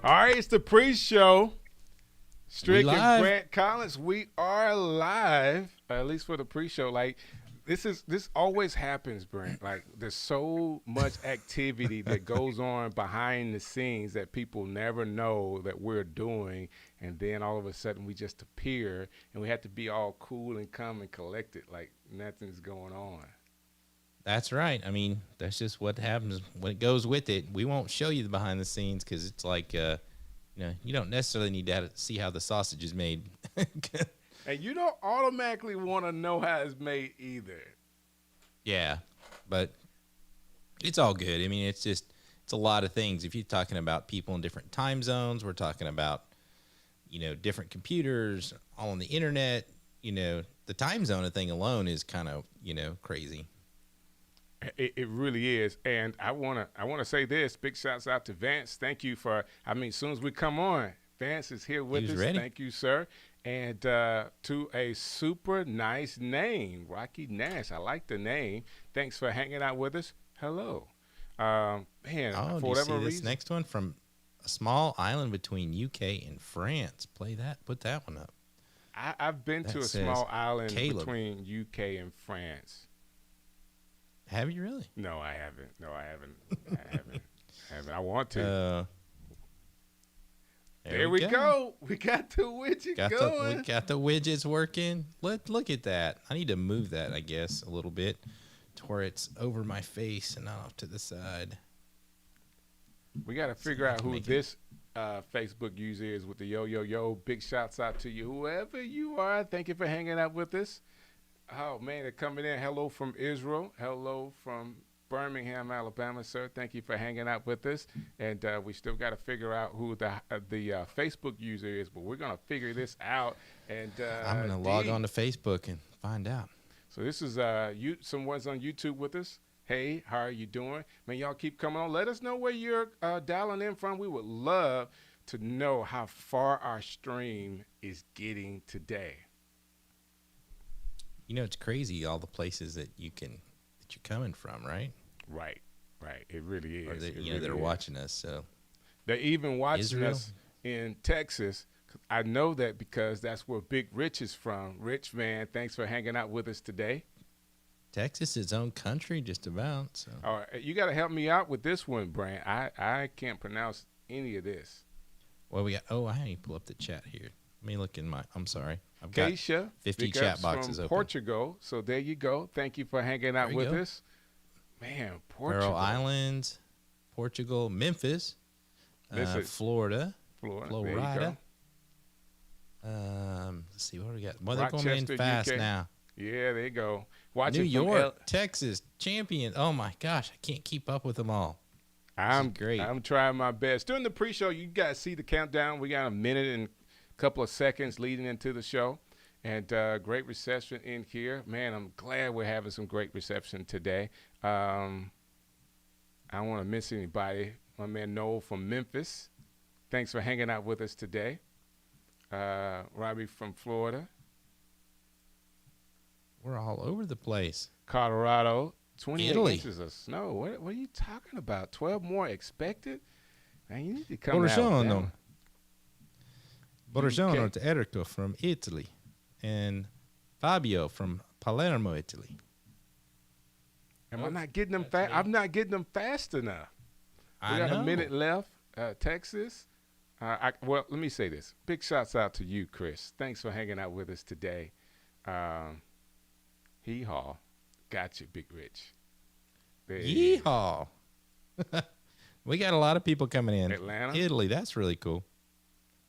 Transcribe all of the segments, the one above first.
All right, it's the pre-show. Strick and live. Brant Collins, we are live, at least for the pre-show. Like, this always happens, Brant. Like, there's so much activity that goes on behind the scenes that people never know that we're doing, and then all of a sudden we just appear, and we have to be all cool and calm and collected, like nothing's going on. That's right. I mean, that's just what happens when it goes with it. We won't show you the behind the scenes because it's like, you don't necessarily need to see how the sausage is made. And you don't automatically want to know how it's made either. Yeah, but it's all good. I mean, it's a lot of things. If you're talking about people in different time zones, we're talking about, different computers, all on the internet. The time zone thing alone is kind of, crazy. It really is, and I wanna say this. Big shouts out to Vance. Thank you for. As soon as we come on, Vance is here with us. Ready. Thank you, sir. And to a super nice name, Rocky Nash. I like the name. Thanks for hanging out with us. Hello, man. Oh, for do you whatever see this reason, next one from a small island between UK and France? Play that. Put that one up. I've been to a says small island Caleb. between UK and France. Have you really? No, I haven't. I haven't. I want to. There we go. We got the widget going. We got the widgets working. Look at that. I need to move that, I guess, a little bit to where it's over my face and not off to the side. We got to figure out who this Facebook user is with the yo. Big shouts out to you, whoever you are. Thank you for hanging out with us. Oh, man, they're coming in. Hello from Israel. Hello from Birmingham, Alabama, sir. Thank you for hanging out with us. And we still got to figure out who the Facebook user is, but we're going to figure this out. And I'm going to log on to Facebook and find out. So this is someone's on YouTube with us. Hey, how are you doing? Man, y'all keep coming on. Let us know where you're dialing in from. We would love to know how far our stream is getting today. It's crazy, all the places that you're coming from, right? Right. It really is. Or they're watching us. So they're even watching Israel? us in Texas. I know that because that's where Big Rich is from. Rich, man, thanks for hanging out with us today. Texas is its own country, just about. So. All right, you got to help me out with this one, Brant. I can't pronounce any of this. Well, we got. Oh, I need to pull up the chat here. Let me look in my. I'm sorry. I've got Keisha, 50 chat boxes from open. Portugal. So there you go. Thank you for hanging out with us. Man, Portugal. Faroe Islands, Portugal, Memphis, Florida. Florida. Let's see what do we got. Well, they're coming in fast UK. now. Yeah, there you go. New York, Texas, champion. Oh my gosh, I can't keep up with them all. I'm great. I'm trying my best. During the pre-show, you guys see the countdown. We got a minute and a couple of seconds leading into the show, and great reception in here. Man, I'm glad we're having some great reception today. I don't want to miss anybody. My man Noel from Memphis, thanks for hanging out with us today. Robbie from Florida. We're all over the place. Colorado, 28 Italy. inches of snow. What are you talking about? 12 more expected? Man, you need to come out. Buongiorno to Erico from Italy and Fabio from Palermo, Italy. Am I not getting them fast? I'm not getting them fast enough. We got a minute left. Texas. Well, let me say this. Big shouts out to you, Chris. Thanks for hanging out with us today. Hee-haw. Got you, Big Rich. Yeehaw. We got a lot of people coming in. Atlanta. Italy. That's really cool.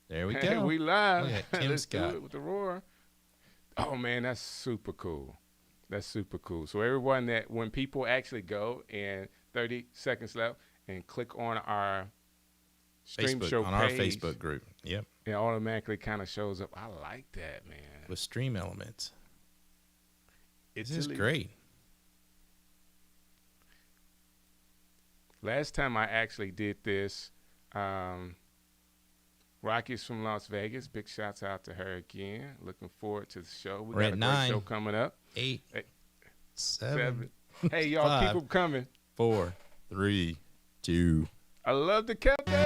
There we go. We live. Look at Tim Let's Scott. do it with the roar. Oh, man, that's super cool. That's super cool. So everyone when people actually go and 30 seconds left and click on our stream Facebook, show on our page, Facebook group. Yep. it automatically kind of shows up. I like that, man. With stream elements. This is great. Last time I actually did this, Rocky's from Las Vegas. Big shouts out to her again. Looking forward to the show. We got a great show coming up. 8, 7. Hey, y'all, 5, keep them coming. 4, 3, 2. I love the countdown.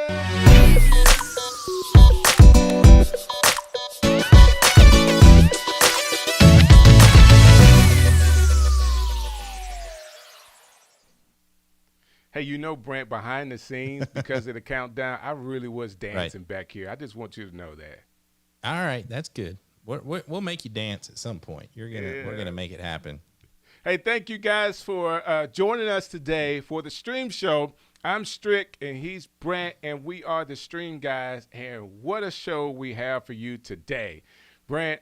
Hey, you know, Brant, behind the scenes, because of the countdown, I really was Right. dancing back here. I just want you to know that. All right, that's good. We'll make you dance at some point. We're Yeah. gonna make it happen. Hey, thank you guys for joining us today for the stream show. I'm Strick, and he's Brant, and we are the Stream Guys. And what a show we have for you today. Brant,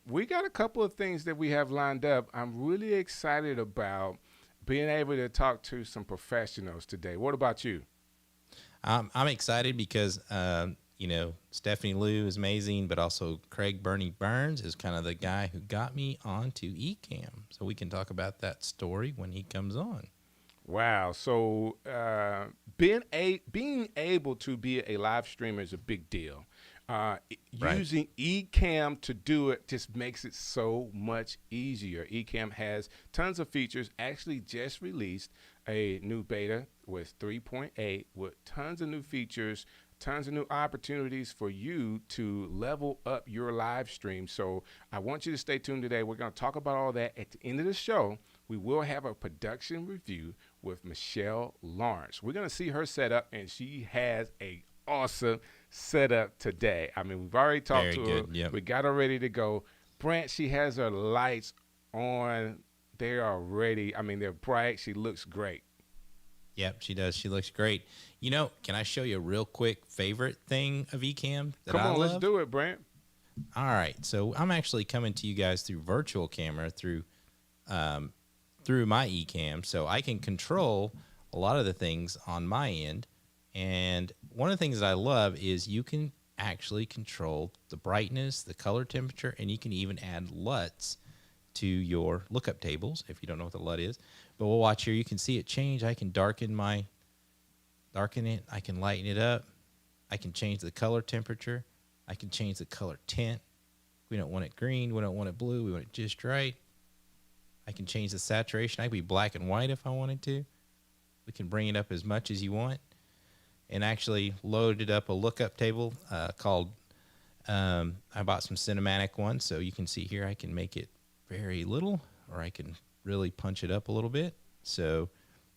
we got a couple of things that we have lined up. I'm really excited about being able to talk to some professionals today. What about you? I'm excited because you know, Stephanie Liu is amazing, but also Craig Burnie Burns is kind of the guy who got me onto Ecamm. So we can talk about that story when he comes on. Wow. So being able to be a live streamer is a big deal. Right. Using Ecamm to do it just makes it so much easier. Ecamm has tons of features. Actually just released a new beta with 3.8 with tons of new features, tons of new opportunities for you to level up your live stream. So I want you to stay tuned today. We're going to talk about all that at the end of the show. We will have a production review with Michelle Lawrence. We're going to see her setup, and she has a awesome setup today. I mean, we've already talked to her. Yep. We got her ready to go. Brant, she has her lights on. They are ready. I mean, they're bright. She looks great. Yep, she does. She looks great. You know, can I show you a real quick favorite thing of Ecamm that Come I on, love? let's do it, Brant. All right, so I'm actually coming to you guys through virtual camera through my Ecamm, so I can control a lot of the things on my end. And one of the things that I love is you can actually control the brightness, the color temperature, and you can even add LUTs to your lookup tables if you don't know what the LUT is. But we'll watch here. You can see it change. I can darken it. I can lighten it up. I can change the color temperature. I can change the color tint. We don't want it green. We don't want it blue. We want it just right. I can change the saturation. I can be black and white if I wanted to. We can bring it up as much as you want. And actually loaded up a lookup table called, I bought some cinematic ones. So you can see here, I can make it very little, or I can really punch it up a little bit. So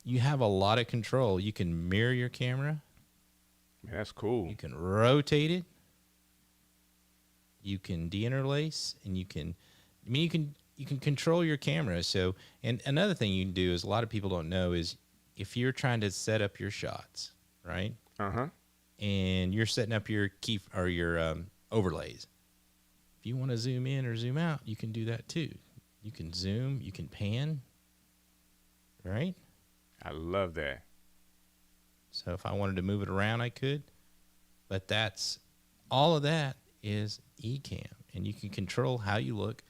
you have a lot of control. You can mirror your camera. Man, that's cool. You can rotate it. You can deinterlace, and you can control your camera. So, and another thing you can do is a lot of people don't know is if you're trying to set up your shots, right? And you're setting up your key or your overlays. If you want to zoom in or zoom out, you can do that too. You can zoom, you can pan, right? I love that. So if I wanted to move it around, I could. But that's all of that is Ecamm, and you can control how you look,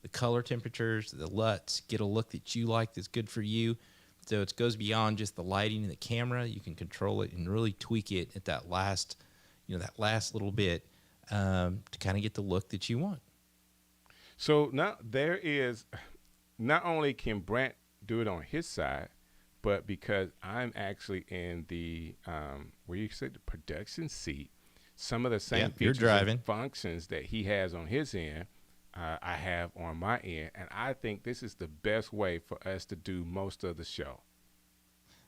the color temperatures, the LUTs, get a look that you like that's good for you. So it goes beyond just the lighting and the camera. You can control it and really tweak it at that last, that last little bit to kind of get the look that you want. So now there is, not only can Brant do it on his side, but because I'm actually in the, where you said the production seat, some of the same features and functions that he has on his end, I have on my end. And I think this is the best way for us to do most of the show.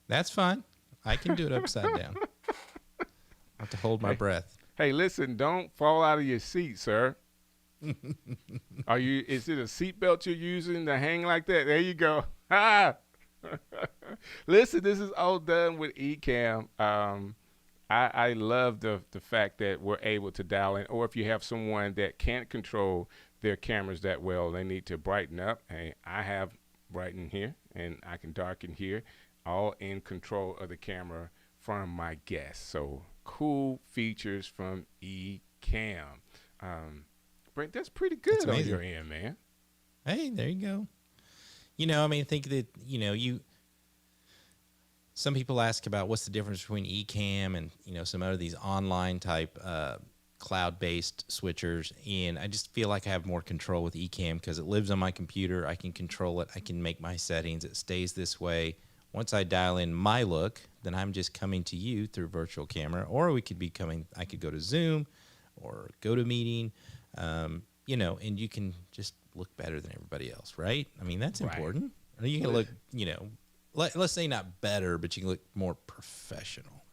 That's fine. I can do it upside down. I have to hold my breath. Hey, listen, don't fall out of your seat, sir. Is it a seatbelt you're using to hang like that? There you go. Listen, this is all done with Ecamm. I love the fact that we're able to dial in, or if you have someone that can't control their cameras that well, they need to brighten up. Hey, I have brighten here, and I can darken here, all in control of the camera from my guest. So cool features from Ecamm. Brent, that's pretty good on your end, man. Hey, there you go. I think that, some people ask about what's the difference between Ecamm and, some other these online type cloud-based switchers. And I just feel like I have more control with Ecamm because it lives on my computer. I can control it. I can make my settings. It stays this way Once I dial in my look, then I'm just coming to you through virtual camera, or we could be coming, I could go to Zoom or GoToMeeting, you know, and you can just look better than everybody else, right? I mean, that's important. You can look, you know, let's say not better, but you can look more professional.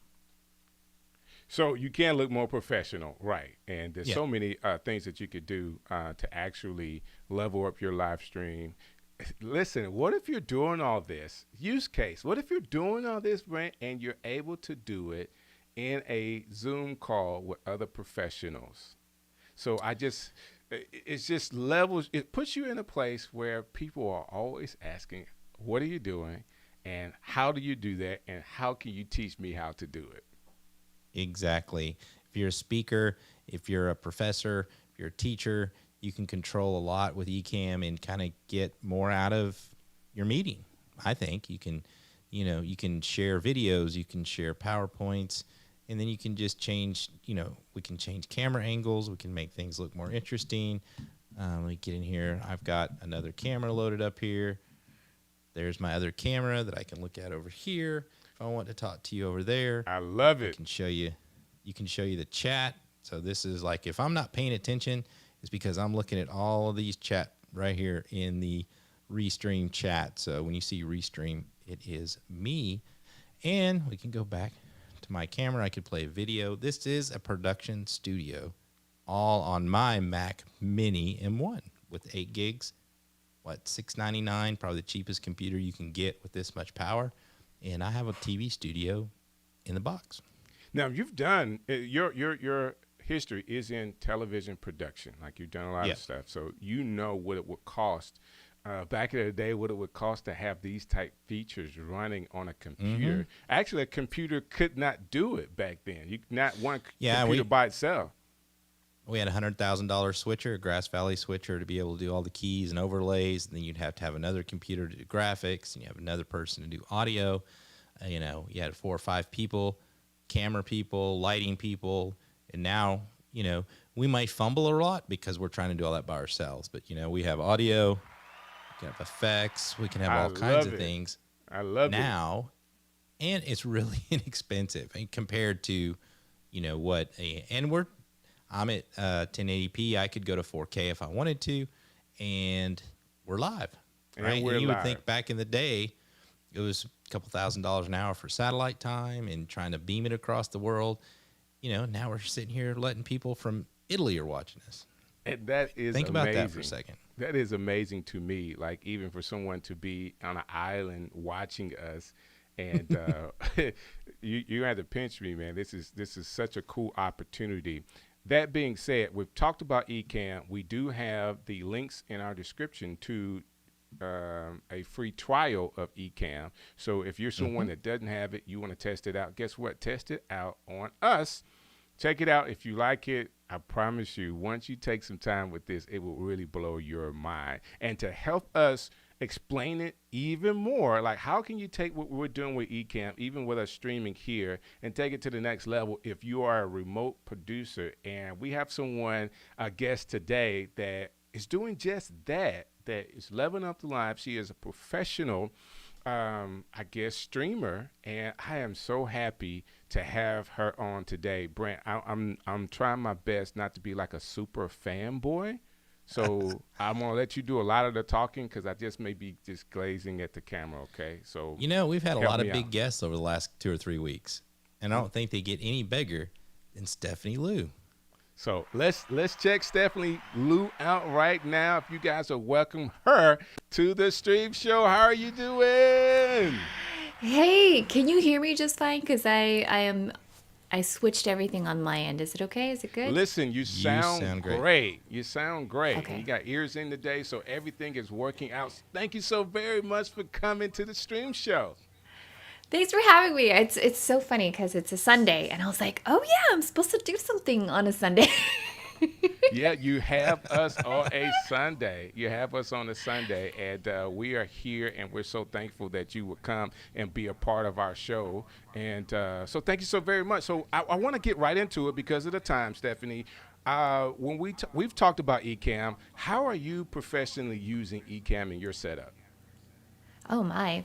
So you can look more professional, right? And there's so many things that you could do to actually level up your live stream. Listen, what if you're doing all this? Use case. What if you're doing all this, Brant, and you're able to do it in a Zoom call with other professionals? So it's just levels. It puts you in a place where people are always asking, what are you doing? And how do you do that? And how can you teach me how to do it? Exactly. If you're a speaker, if you're a professor, if you're a teacher, you can control a lot with Ecamm and kind of get more out of your meeting. I think you can, you know, you can share videos, you can share PowerPoints, and then you can just change, you know, we can change camera angles. We can make things look more interesting. Let me get in here. I've got another camera loaded up here. There's my other camera that I can look at over here. If I want to talk to you over there, I love it. I can show you. You can show you the chat. So this is like, if I'm not paying attention, it's because I'm looking at all of these chat right here in the Restream chat. So when you see Restream, it is me. And we can go back to my camera. I could play a video. This is a production studio, all on my Mac Mini M1 with 8 gigs. What, $699? Probably the cheapest computer you can get with this much power. And I have a TV studio in the box. Now you've done your history is in television production. Like you've done a lot of stuff, so you know what it would cost back in the day. What it would cost to have these type features running on a computer. Actually, a computer could not do it back then. You not one computer by itself. We had a $100,000 switcher, a Grass Valley switcher, to be able to do all the keys and overlays. And then you'd have to have another computer to do graphics, and you have another person to do audio. You know, you had 4 or 5 people, camera people, lighting people. And now, you know, we might fumble a lot because we're trying to do all that by ourselves. But, you know, we have audio, we can have effects, we can have all kinds of things. I love it now. And it's really inexpensive compared to, you know, what I'm at 1080p. I could go to 4K if I wanted to, and we're live. Right? And you would think back in the day, it was a couple $1,000s an hour for satellite time and trying to beam it across the world. You know, now we're sitting here letting people from Italy are watching us. And that is Think about that for a second. That is amazing to me. Like, even for someone to be on an island watching us, and you had to pinch me, man. This is such a cool opportunity. That being said, we've talked about Ecamm. We do have the links in our description to a free trial of Ecamm. So if you're someone that doesn't have it, you want to test it out, guess what? Test it out on us. Check it out. If you like it, I promise you, once you take some time with this, it will really blow your mind. And to help us explain it even more, like, how can you take what we're doing with Ecamm, even with us streaming here, and take it to the next level if you are a remote producer? And we have someone, a guest today, that is doing just that is leveling up the live. She is a professional, I guess, streamer, and I am so happy to have her on today. Brant, I'm trying my best not to be like a super fanboy, so I'm gonna let you do a lot of the talking because I just may be just glazing at the camera. Okay, so you know, we've had a lot of big guests over the last 2 or 3 weeks, and I don't think they get any bigger than Stephanie Liu. So let's check Stephanie Liu out right now. If you guys will welcome her to the stream show. How are you doing? Hey, can you hear me just fine? Because I switched everything on my end. Is it okay? Is it good? Listen, you sound great. You sound great. Okay. You got ears in today, so everything is working out. Thank you so very much for coming to the stream show. Thanks for having me. It's so funny because it's a Sunday, and I was like, oh yeah, I'm supposed to do something on a Sunday. Yeah, you have us on a Sunday. You have us on a Sunday, and we are here, and we're so thankful that you would come and be a part of our show. And so thank you so very much. So I want to get right into it because of the time, Stephanie. When we've talked about Ecamm, how are you professionally using Ecamm in your setup? Oh my.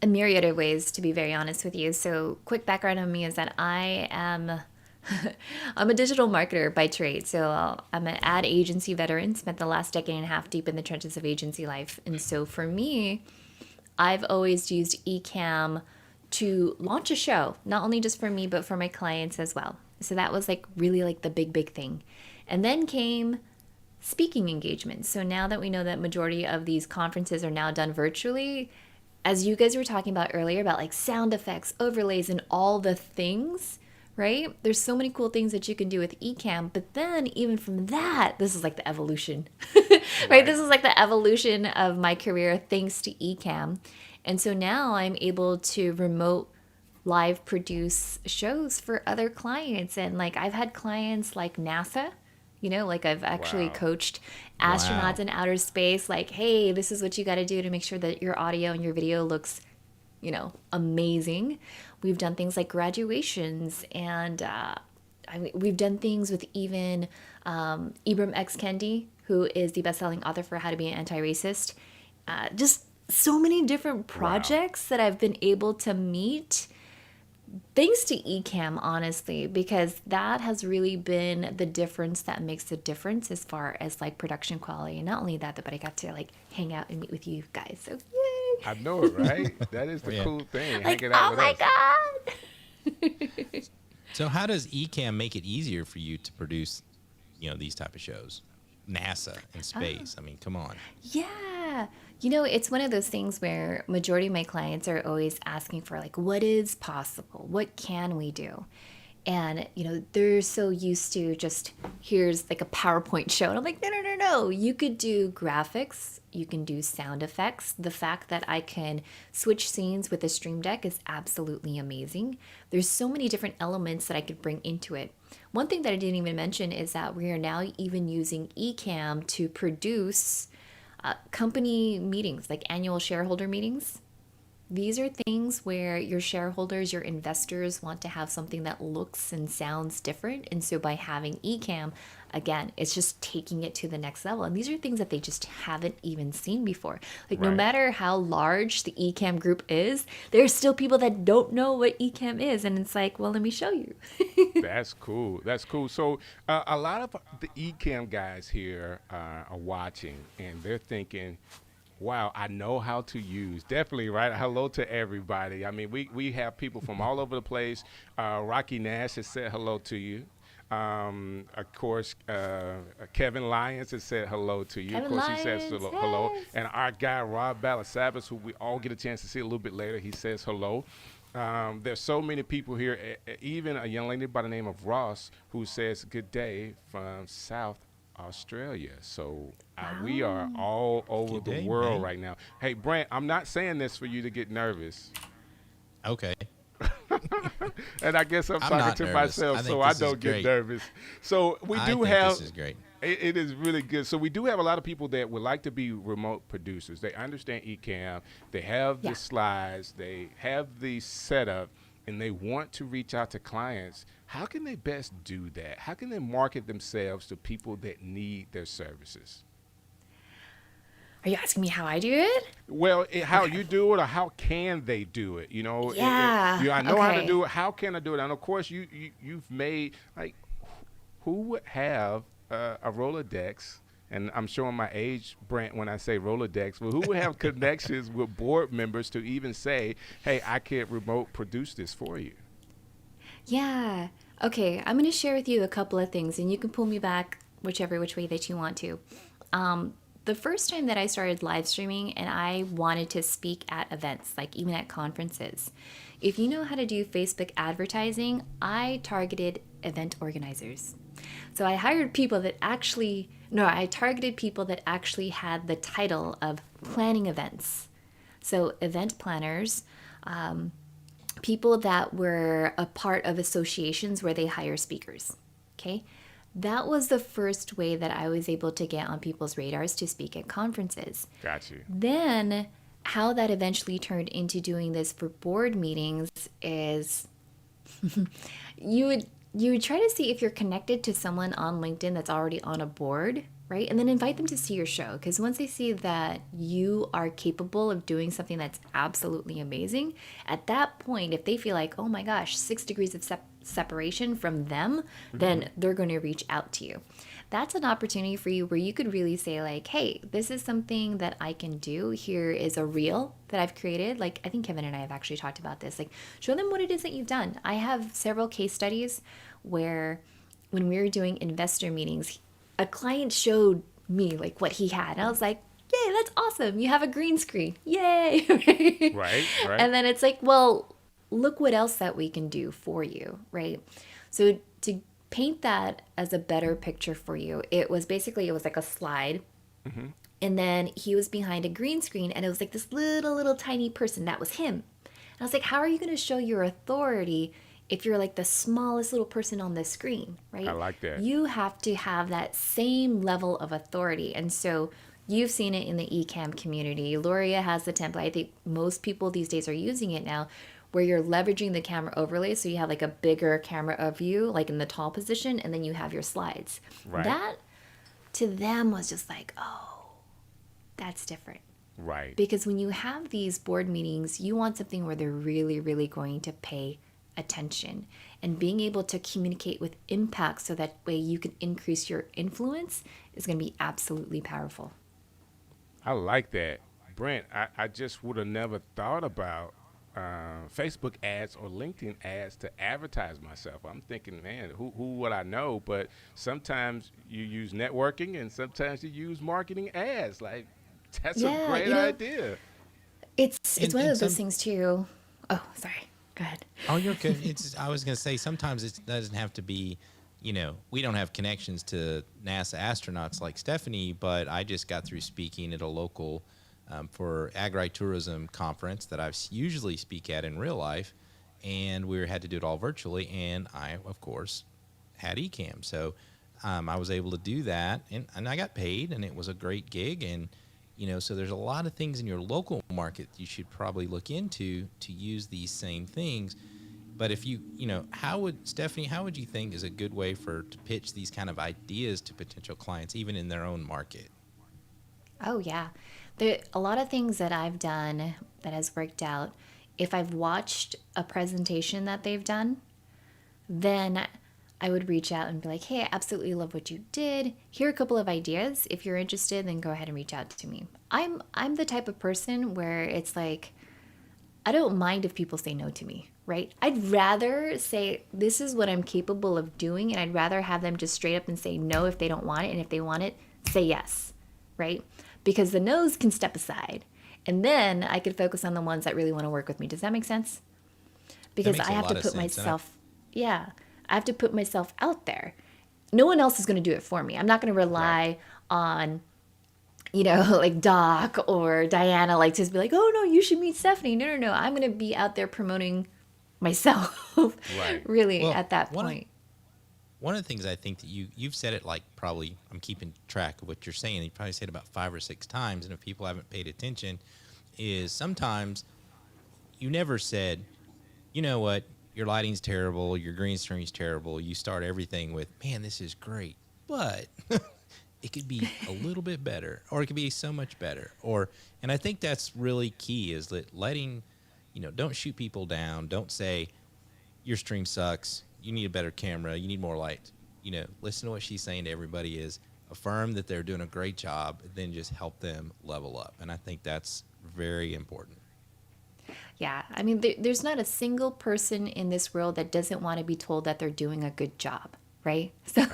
a myriad of ways, to be very honest with you. So, quick background on me is that I am I'm a digital marketer by trade. So, I'm an ad agency veteran, spent the last decade and a half deep in the trenches of agency life. And so, for me, I've always used Ecamm to launch a show, not only just for me, but for my clients as well. So, that was like really like the big thing. And then came speaking engagements. So now that we know that majority of these conferences are now done virtually, as you guys were talking about earlier about like sound effects, overlays, and all the things, right? There's so many cool things that you can do with Ecamm, but then even from that, this is like the evolution, right? This is like the evolution of my career thanks to Ecamm. And so now I'm able to remote live produce shows for other clients. And like I've had clients like NASA, like I've actually coached astronauts in outer space, like, hey, this is what you got to do to make sure that your audio and your video looks, amazing. We've done things like graduations, and we've done things with even Ibram X. Kendi, who is the best-selling author for How to Be an Anti-Racist. Just so many different projects that I've been able to meet thanks to Ecamm, honestly, because that has really been the difference that makes the difference as far as like production quality. And not only that, but I got to like hang out and meet with you guys. So yay! I know it, right? That is the cool thing. Like, hanging out oh with my us. God! So how does Ecamm make it easier for you to produce, these type of shows? NASA in space. I mean, come on. Yeah. It's one of those things where majority of my clients are always asking for like, what is possible? What can we do? And, they're so used to just, here's like a PowerPoint show. And I'm like, no. You could do graphics. You can do sound effects. The fact that I can switch scenes with a Stream Deck is absolutely amazing. There's so many different elements that I could bring into it. One thing that I didn't even mention is that we are now even using Ecamm to produce company meetings, like annual shareholder meetings. These are things where your shareholders, your investors want to have something that looks and sounds different. And so by having Ecamm, again, it's just taking it to the next level. And these are things that they just haven't even seen before. Like no matter how large the Ecamm group is, there's still people that don't know what Ecamm is. And it's like, well, let me show you. That's cool. That's cool. So a lot of the Ecamm guys here are watching, and they're thinking, wow, I know how to use. Definitely, right? Hello to everybody. I mean, we have people from all over the place. Rocky Nash has said hello to you. Of course, Kevin Lyons has said hello to you. Kevin of course, Lyons, he says hello. And our guy, Rob Balasabas, who we all get a chance to see a little bit later, he says hello. There's so many people here, even a young lady by the name of Ross, who says good day from South Australia. So we are all over Good the day, world man. right now. Hey, Brant, I'm not saying this for you to get nervous. Okay. And I guess I'm talking not to nervous. myself, I think so I this is don't get great. nervous. So we I do think have. this is great. It is really good. So we do have a lot of people that would like to be remote producers. They understand Ecamm. They have the slides. They have the setup, and they want to reach out to clients. How can they best do that? How can they market themselves to people that need their services? Are you asking me how I do it? Well, how you do it, or how can they do it? I know how to do it. How can I do it? And of course, you've made like, who would have a Rolodex? And I'm showing my age, Brant, when I say Rolodex. But who would have connections with board members to even say, "Hey, I can remote produce this for you"? Yeah. Okay, I'm going to share with you a couple of things, and you can pull me back which way that you want to. The first time that I started live streaming and I wanted to speak at events, like even at conferences, if you know how to do Facebook advertising, I targeted event organizers. So I hired people that I targeted people that actually had the title of planning events. So event planners, people that were a part of associations where they hire speakers. Okay. That was the first way that I was able to get on people's radars to speak at conferences. Got you. Then how that eventually turned into doing this for board meetings is you would try to see if you're connected to someone on LinkedIn that's already on a board, right? And then invite them to see your show, because once they see that you are capable of doing something that's absolutely amazing, at that point, if they feel like, oh my gosh, 6 degrees of separation from them, then they're going to reach out to you. That's an opportunity for you where you could really say like, hey, this is something that I can do. Here is a reel that I've created. Like, I think Kevin and I have actually talked about this. Like, show them what it is that you've done. I have several case studies where when we were doing investor meetings, a client showed me like what he had. And I was like, yay, that's awesome. You have a green screen. Yay. Right. And then it's like, well, look what else that we can do for you, right? So to paint that as a better picture for you, it was like a slide. And then he was behind a green screen, and it was like this little tiny person. That was him. And I was like, how are you going to show your authority if you're like the smallest little person on the screen, right? I like that. You have to have that same level of authority. And so you've seen it in the Ecamm community. Loria has the template. I think most people these days are using it now, where you're leveraging the camera overlay. So you have like a bigger camera of you, like in the tall position, and then you have your slides. Right. That to them was just like, oh, that's different. Right. Because when you have these board meetings, you want something where they're really, really going to pay attention, and being able to communicate with impact so that way you can increase your influence is going to be absolutely powerful. I like that. Brent, I just would have never thought about Facebook ads or LinkedIn ads to advertise myself. I'm thinking, man, who would I know? But sometimes you use networking and sometimes you use marketing ads. Like, that's a great idea. It's one of those things too. Oh, sorry. Go ahead. Oh, you're good. I was going to say, sometimes it doesn't have to be, we don't have connections to NASA astronauts like Stephanie, but I just got through speaking at a local for agritourism conference that I usually speak at in real life, and we had to do it all virtually, and I, of course, had Ecamm. So I was able to do that, and I got paid, and it was a great gig, and so there's a lot of things in your local market you should probably look into to use these same things. But if how would you think is a good way to pitch these kind of ideas to potential clients, even in their own market? Oh, yeah. There a lot of things that I've done that has worked out. If I've watched a presentation that they've done, then I would reach out and be like, hey, I absolutely love what you did. Here are a couple of ideas. If you're interested, then go ahead and reach out to me. I'm the type of person where it's like, I don't mind if people say no to me, right? I'd rather say, this is what I'm capable of doing, and I'd rather have them just straight up and say no if they don't want it, and if they want it, say yes, right? Because the no's can step aside, and then I could focus on the ones that really want to work with me. Does that make sense? Because I have to put myself, I have to put myself out there. No one else is going to do it for me. I'm not going to rely on, like Doc or Diana, like to be like, oh no, you should meet Stephanie. No. I'm going to be out there promoting myself. Really, at that point. One of the things I think that you've said it, like, probably, I'm keeping track of what you're saying. You probably said it about 5 or 6 times. And if people haven't paid attention, is sometimes you never said, you know what? Your lighting's terrible, your green screen's terrible. You start everything with, man, this is great, but it could be a little bit better, or it could be so much better. And I think that's really key, is that letting, don't shoot people down. Don't say your stream sucks. You need a better camera. You need more light. Listen to what she's saying to everybody, is affirm that they're doing a great job, then just help them level up. And I think that's very important. Yeah, I mean, there's not a single person in this world that doesn't want to be told that they're doing a good job, right? So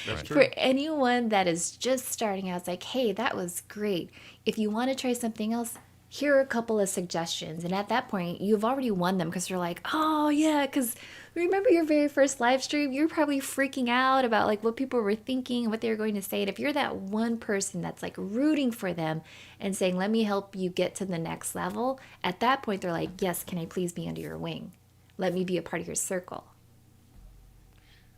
That's true. For anyone that is just starting out, it's like, hey, that was great. If you want to try something else, here are a couple of suggestions. And at that point, you've already won them, because you're like, oh, yeah, because remember your very first live stream? You're probably freaking out about like what people were thinking, what they were going to say. And if you're that one person that's like rooting for them and saying, let me help you get to the next level, at that point, they're like, yes, can I please be under your wing? Let me be a part of your circle.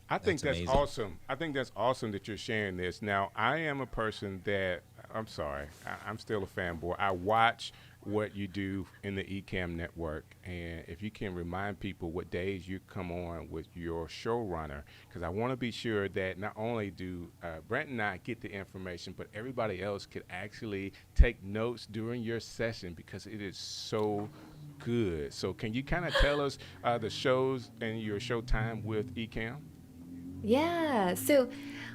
I think that's awesome. I think that's awesome that you're sharing this. Now, I am a person that, I'm sorry, I'm still a fanboy. I watch what you do in the Ecamm network, and if you can remind people what days you come on with your showrunner, because I want to be sure that not only do Brent and I get the information, but everybody else could actually take notes during your session because it is so good. So can you kind of tell us the shows and your show time with Ecamm? Yeah. So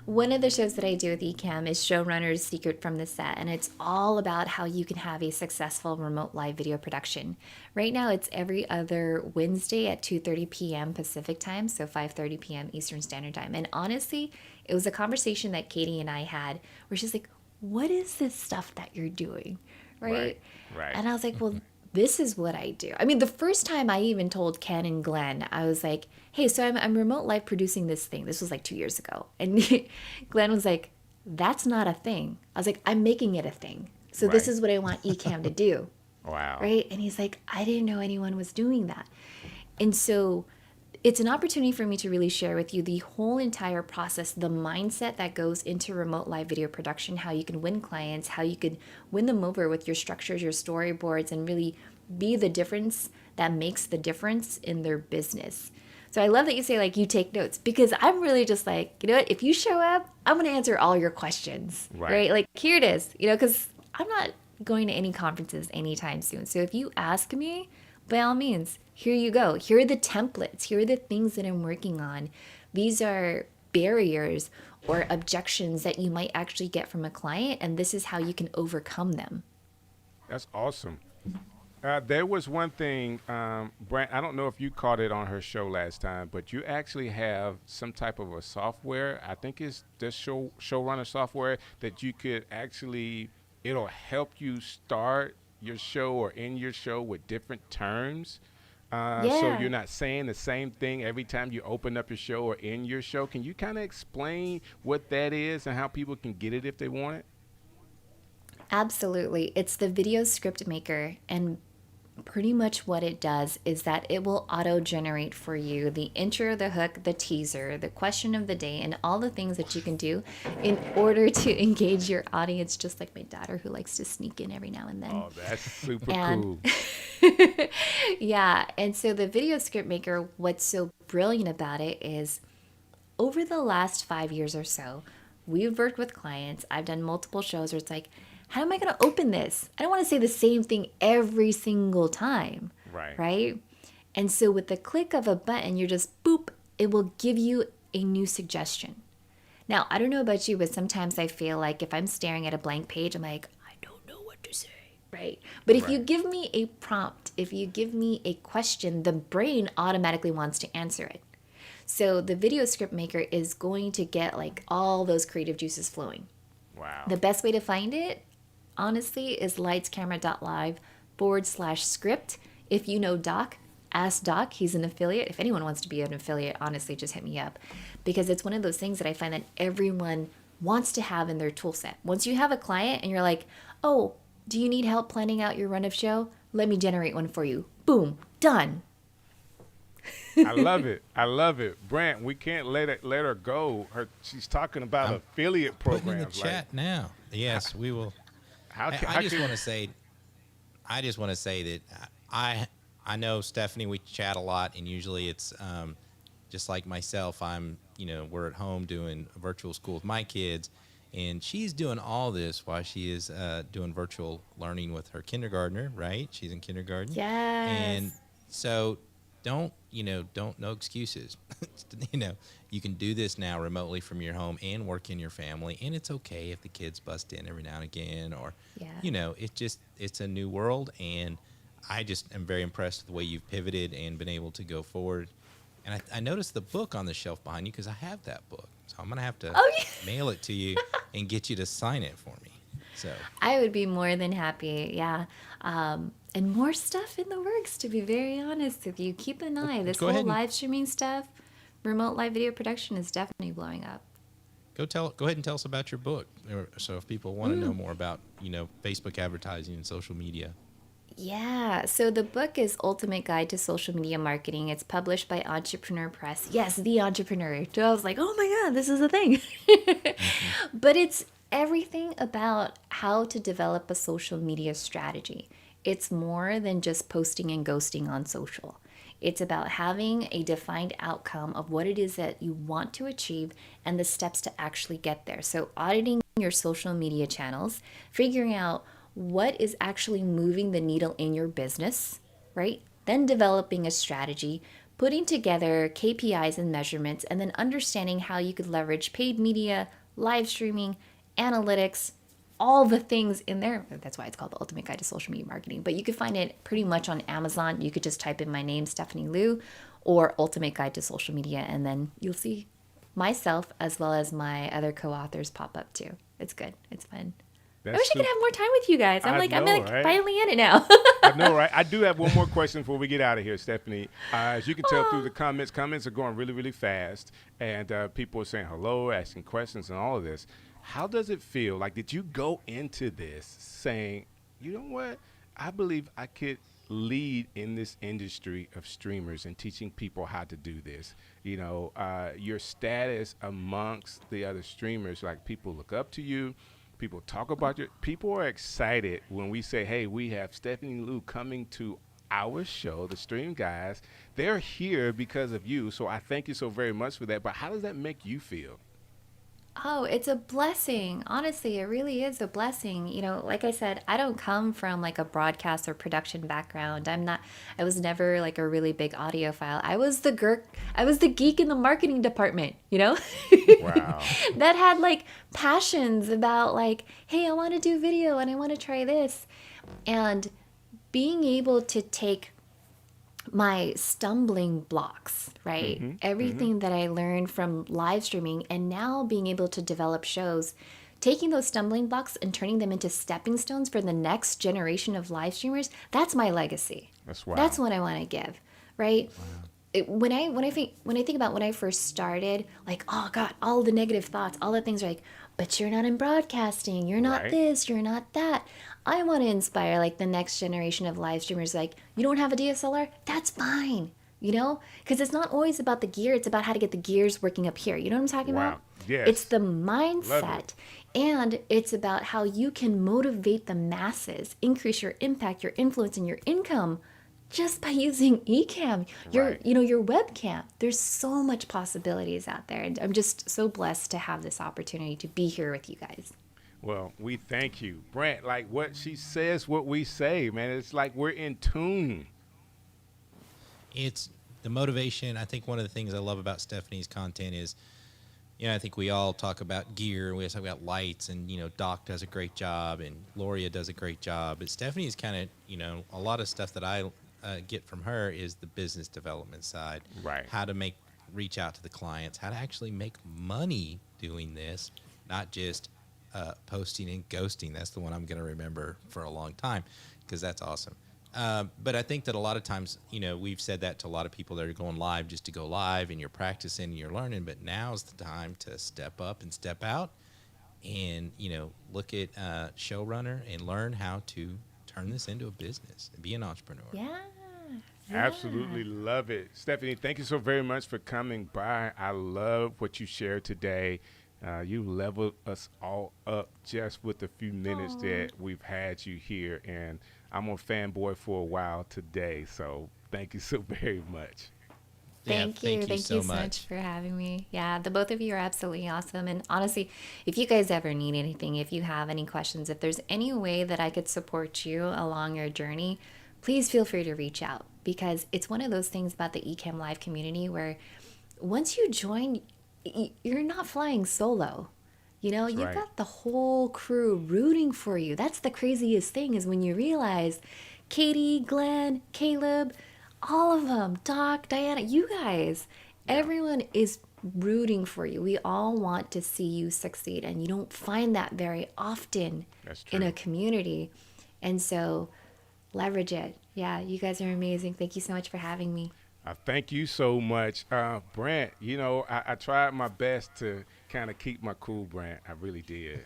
one of the shows that I do with Ecamm is Showrunner's Secret from the Set, and it's all about how you can have a successful remote live video production. Right now, it's every other Wednesday at 2:30 p.m. Pacific time, so 5:30 p.m. Eastern Standard Time. And honestly, it was a conversation that Katie and I had where she's like, "What is this stuff that you're doing?" Right? Right. And I was like, "Well, this is what I do." I mean, the first time I even told Ken and Glenn, I was like, "Hey, so I'm remote live producing this thing." This was like 2 years ago. And Glenn was like, "That's not a thing." I was like, "I'm making it a thing. So this Right. is what I want Ecamm to do." Wow. Right? And he's like, "I didn't know anyone was doing that." And so it's an opportunity for me to really share with you the whole entire process, the mindset that goes into remote live video production, how you can win clients, how you could win them over with your structures, your storyboards, and really be the difference that makes the difference in their business. So I love that you say like you take notes, because I'm really just like, you know what, if you show up, I'm going to answer all your questions, right? Like here it is, because I'm not going to any conferences anytime soon. So if you ask me, by all means, here you go. Here are the templates. Here are the things that I'm working on. These are barriers or objections that you might actually get from a client, and this is how you can overcome them. That's awesome. There was one thing, Brant, I don't know if you caught it on her show last time, but you actually have some type of a software. I think it's this showrunner software that you could actually, it'll help you start your show or end your show with different terms. So Yeah. you're not saying the same thing every time you open up your show or end your show. Can you kind of explain what that is and how people can get it if they want it? Absolutely. It's the video script maker, and pretty much what it does is that it will auto generate for you the intro, the hook, the teaser, the question of the day, and all the things that you can do in order to engage your audience, just like my daughter who likes to sneak in every now and then. Oh, that's super And cool. yeah, and so the video script maker, what's so brilliant about it is over the last 5 years or so, we've worked with clients. I've done multiple shows where it's like, how am I going to open this? I don't want to say the same thing every single time, Right. right? And so with the click of a button, you're just boop, it will give you a new suggestion. Now, I don't know about you, but sometimes I feel like if I'm staring at a blank page, I'm like, I don't know what to say, right? But if you Right. give me a prompt, if you give me a question, the brain automatically wants to answer it. So the video script maker is going to get like all those creative juices flowing. Wow. The best way to find it, honestly, is lightscamera.live/script. If you know Doc, ask Doc. He's an affiliate. If anyone wants to be an affiliate, honestly, just hit me up. Because it's one of those things that I find that everyone wants to have in their tool set. Once you have a client and you're like, oh, do you need help planning out your run of show? Let me generate one for you. Boom, done. I love it. I love it. Brant, we can't let her go. She's talking about affiliate Put in the programs. chat now. Yes, we will. How I, can, I how just can- want to say, that I know Stephanie. We chat a lot, and usually it's just like myself. We're at home doing virtual school with my kids, and she's doing all this while she is doing virtual learning with her kindergartner. Right? She's in kindergarten. Yes. And so don't no excuses. You can do this now remotely from your home and work in your family, and it's okay if the kids bust in every now and again, or Yeah. it's a new world, and I just am very impressed with the way you've pivoted and been able to go forward. And I noticed the book on the shelf behind you because I have that book, so I'm gonna have to Oh, yeah. mail it to you and get you to sign it for me. So I would be more than happy. Yeah. And more stuff in the works, to be very honest with you. Keep an eye. This go whole ahead and- live streaming stuff, remote live video production is definitely blowing up. go ahead and tell us about your book. So if people want to know more about Facebook advertising and social media. Yeah, so the book is Ultimate Guide to Social Media Marketing. It's published by Entrepreneur Press. Yes, The Entrepreneur. So I was like, oh my God, this is a thing. But it's everything about how to develop a social media strategy. it's more than just posting and ghosting on social. It's about having a defined outcome of what it is that you want to achieve and the steps to actually get there. So, auditing your social media channels, figuring out what is actually moving the needle in your business, right? Then developing a strategy, putting together KPIs and measurements, and then understanding how you could leverage paid media, live streaming, analytics, all the things in there. That's why it's called the Ultimate Guide to Social Media Marketing. But you could find it pretty much on Amazon. You could just type in my name, Stephanie Liu, or Ultimate Guide to Social Media, and then you'll see myself as well as my other co-authors pop up too. It's good. It's fun. I wish I could have more time with you guys. I'm right? finally in it now. I know, right? I do have one more question before we get out of here, Stephanie. As you can tell through the comments are going really, really fast, and people are saying hello, asking questions, and all of this. How does it feel? Like, did you go into this saying, you know what? I believe I could lead in this industry of streamers and teaching people how to do this. You know, your status amongst the other streamers, like people look up to you. People talk about you. People are excited when we say, hey, we have Stephanie Liu coming to our show, The Stream Guys. They're here because of you. So I thank you so very much for that. But how does that make you feel? Oh, it's a blessing. Honestly, it really is a blessing. You know, like I said, I don't come from like a broadcast or production background. I was never like a really big audiophile. I was the geek in the marketing department, you know? Wow. That had like passions about like, hey, I want to do video and I want to try this. And being able to take my stumbling blocks, right? Everything that I learned from live streaming and now being able to develop shows, taking those stumbling blocks and turning them into stepping stones for the next generation of live streamers, that's my legacy. That's wow. That's what I want to give, right? Wow. When I think about when I first started, like, oh God, all the negative thoughts, all the things are like, but you're not in broadcasting, you're not this, you're not that. I want to inspire like the next generation of live streamers. Like, you don't have a DSLR? That's fine, you know? Because it's not always about the gear. It's about how to get the gears working up here. You know what I'm talking about? Yes. It's the mindset. And it's about how you can motivate the masses, increase your impact, your influence, and your income just by using Ecamm, your webcam. There's so much possibilities out there. And I'm just so blessed to have this opportunity to be here with you guys. Well, we thank you. Brant, like what she says, what we say, man. It's like we're in tune. It's the motivation. I think one of the things I love about Stephanie's content is, you know, I think we all talk about gear. We talk about lights, and, you know, Doc does a great job, and Gloria does a great job. But Stephanie's kind of, you know, a lot of stuff that I get from her is the business development side. Right. How to reach out to the clients, how to actually make money doing this, not just posting and ghosting. That's the one I'm going to remember for a long time, because that's awesome. But I think that a lot of times, you know, we've said that to a lot of people that are going live just to go live, and you're practicing and you're learning, but now's the time to step up and step out and, you know, look at showrunner and learn how to turn this into a business and be an entrepreneur. Yeah. Absolutely love it. Stephanie, thank you so very much for coming by. I love what you shared today. You leveled us all up just with the few minutes that we've had you here, and I'm a fanboy for a while today, so thank you so very much. Thank you so much for having me. Yeah, the both of you are absolutely awesome. And honestly, if you guys ever need anything, if you have any questions, if there's any way that I could support you along your journey, please feel free to reach out, because it's one of those things about the Ecamm Live community where once you join, you're not flying solo. You know, you've got the whole crew rooting for you. That's the craziest thing, is when you realize Katie, Glenn, Caleb, all of them, Doc, Diana, you guys, everyone is rooting for you. We all want to see you succeed, and you don't find that very often in a community. And so leverage it. Yeah, you guys are amazing. Thank you so much for having me. Thank you so much. Brant, you know, I tried my best to kind of keep my cool, Brant. I really did.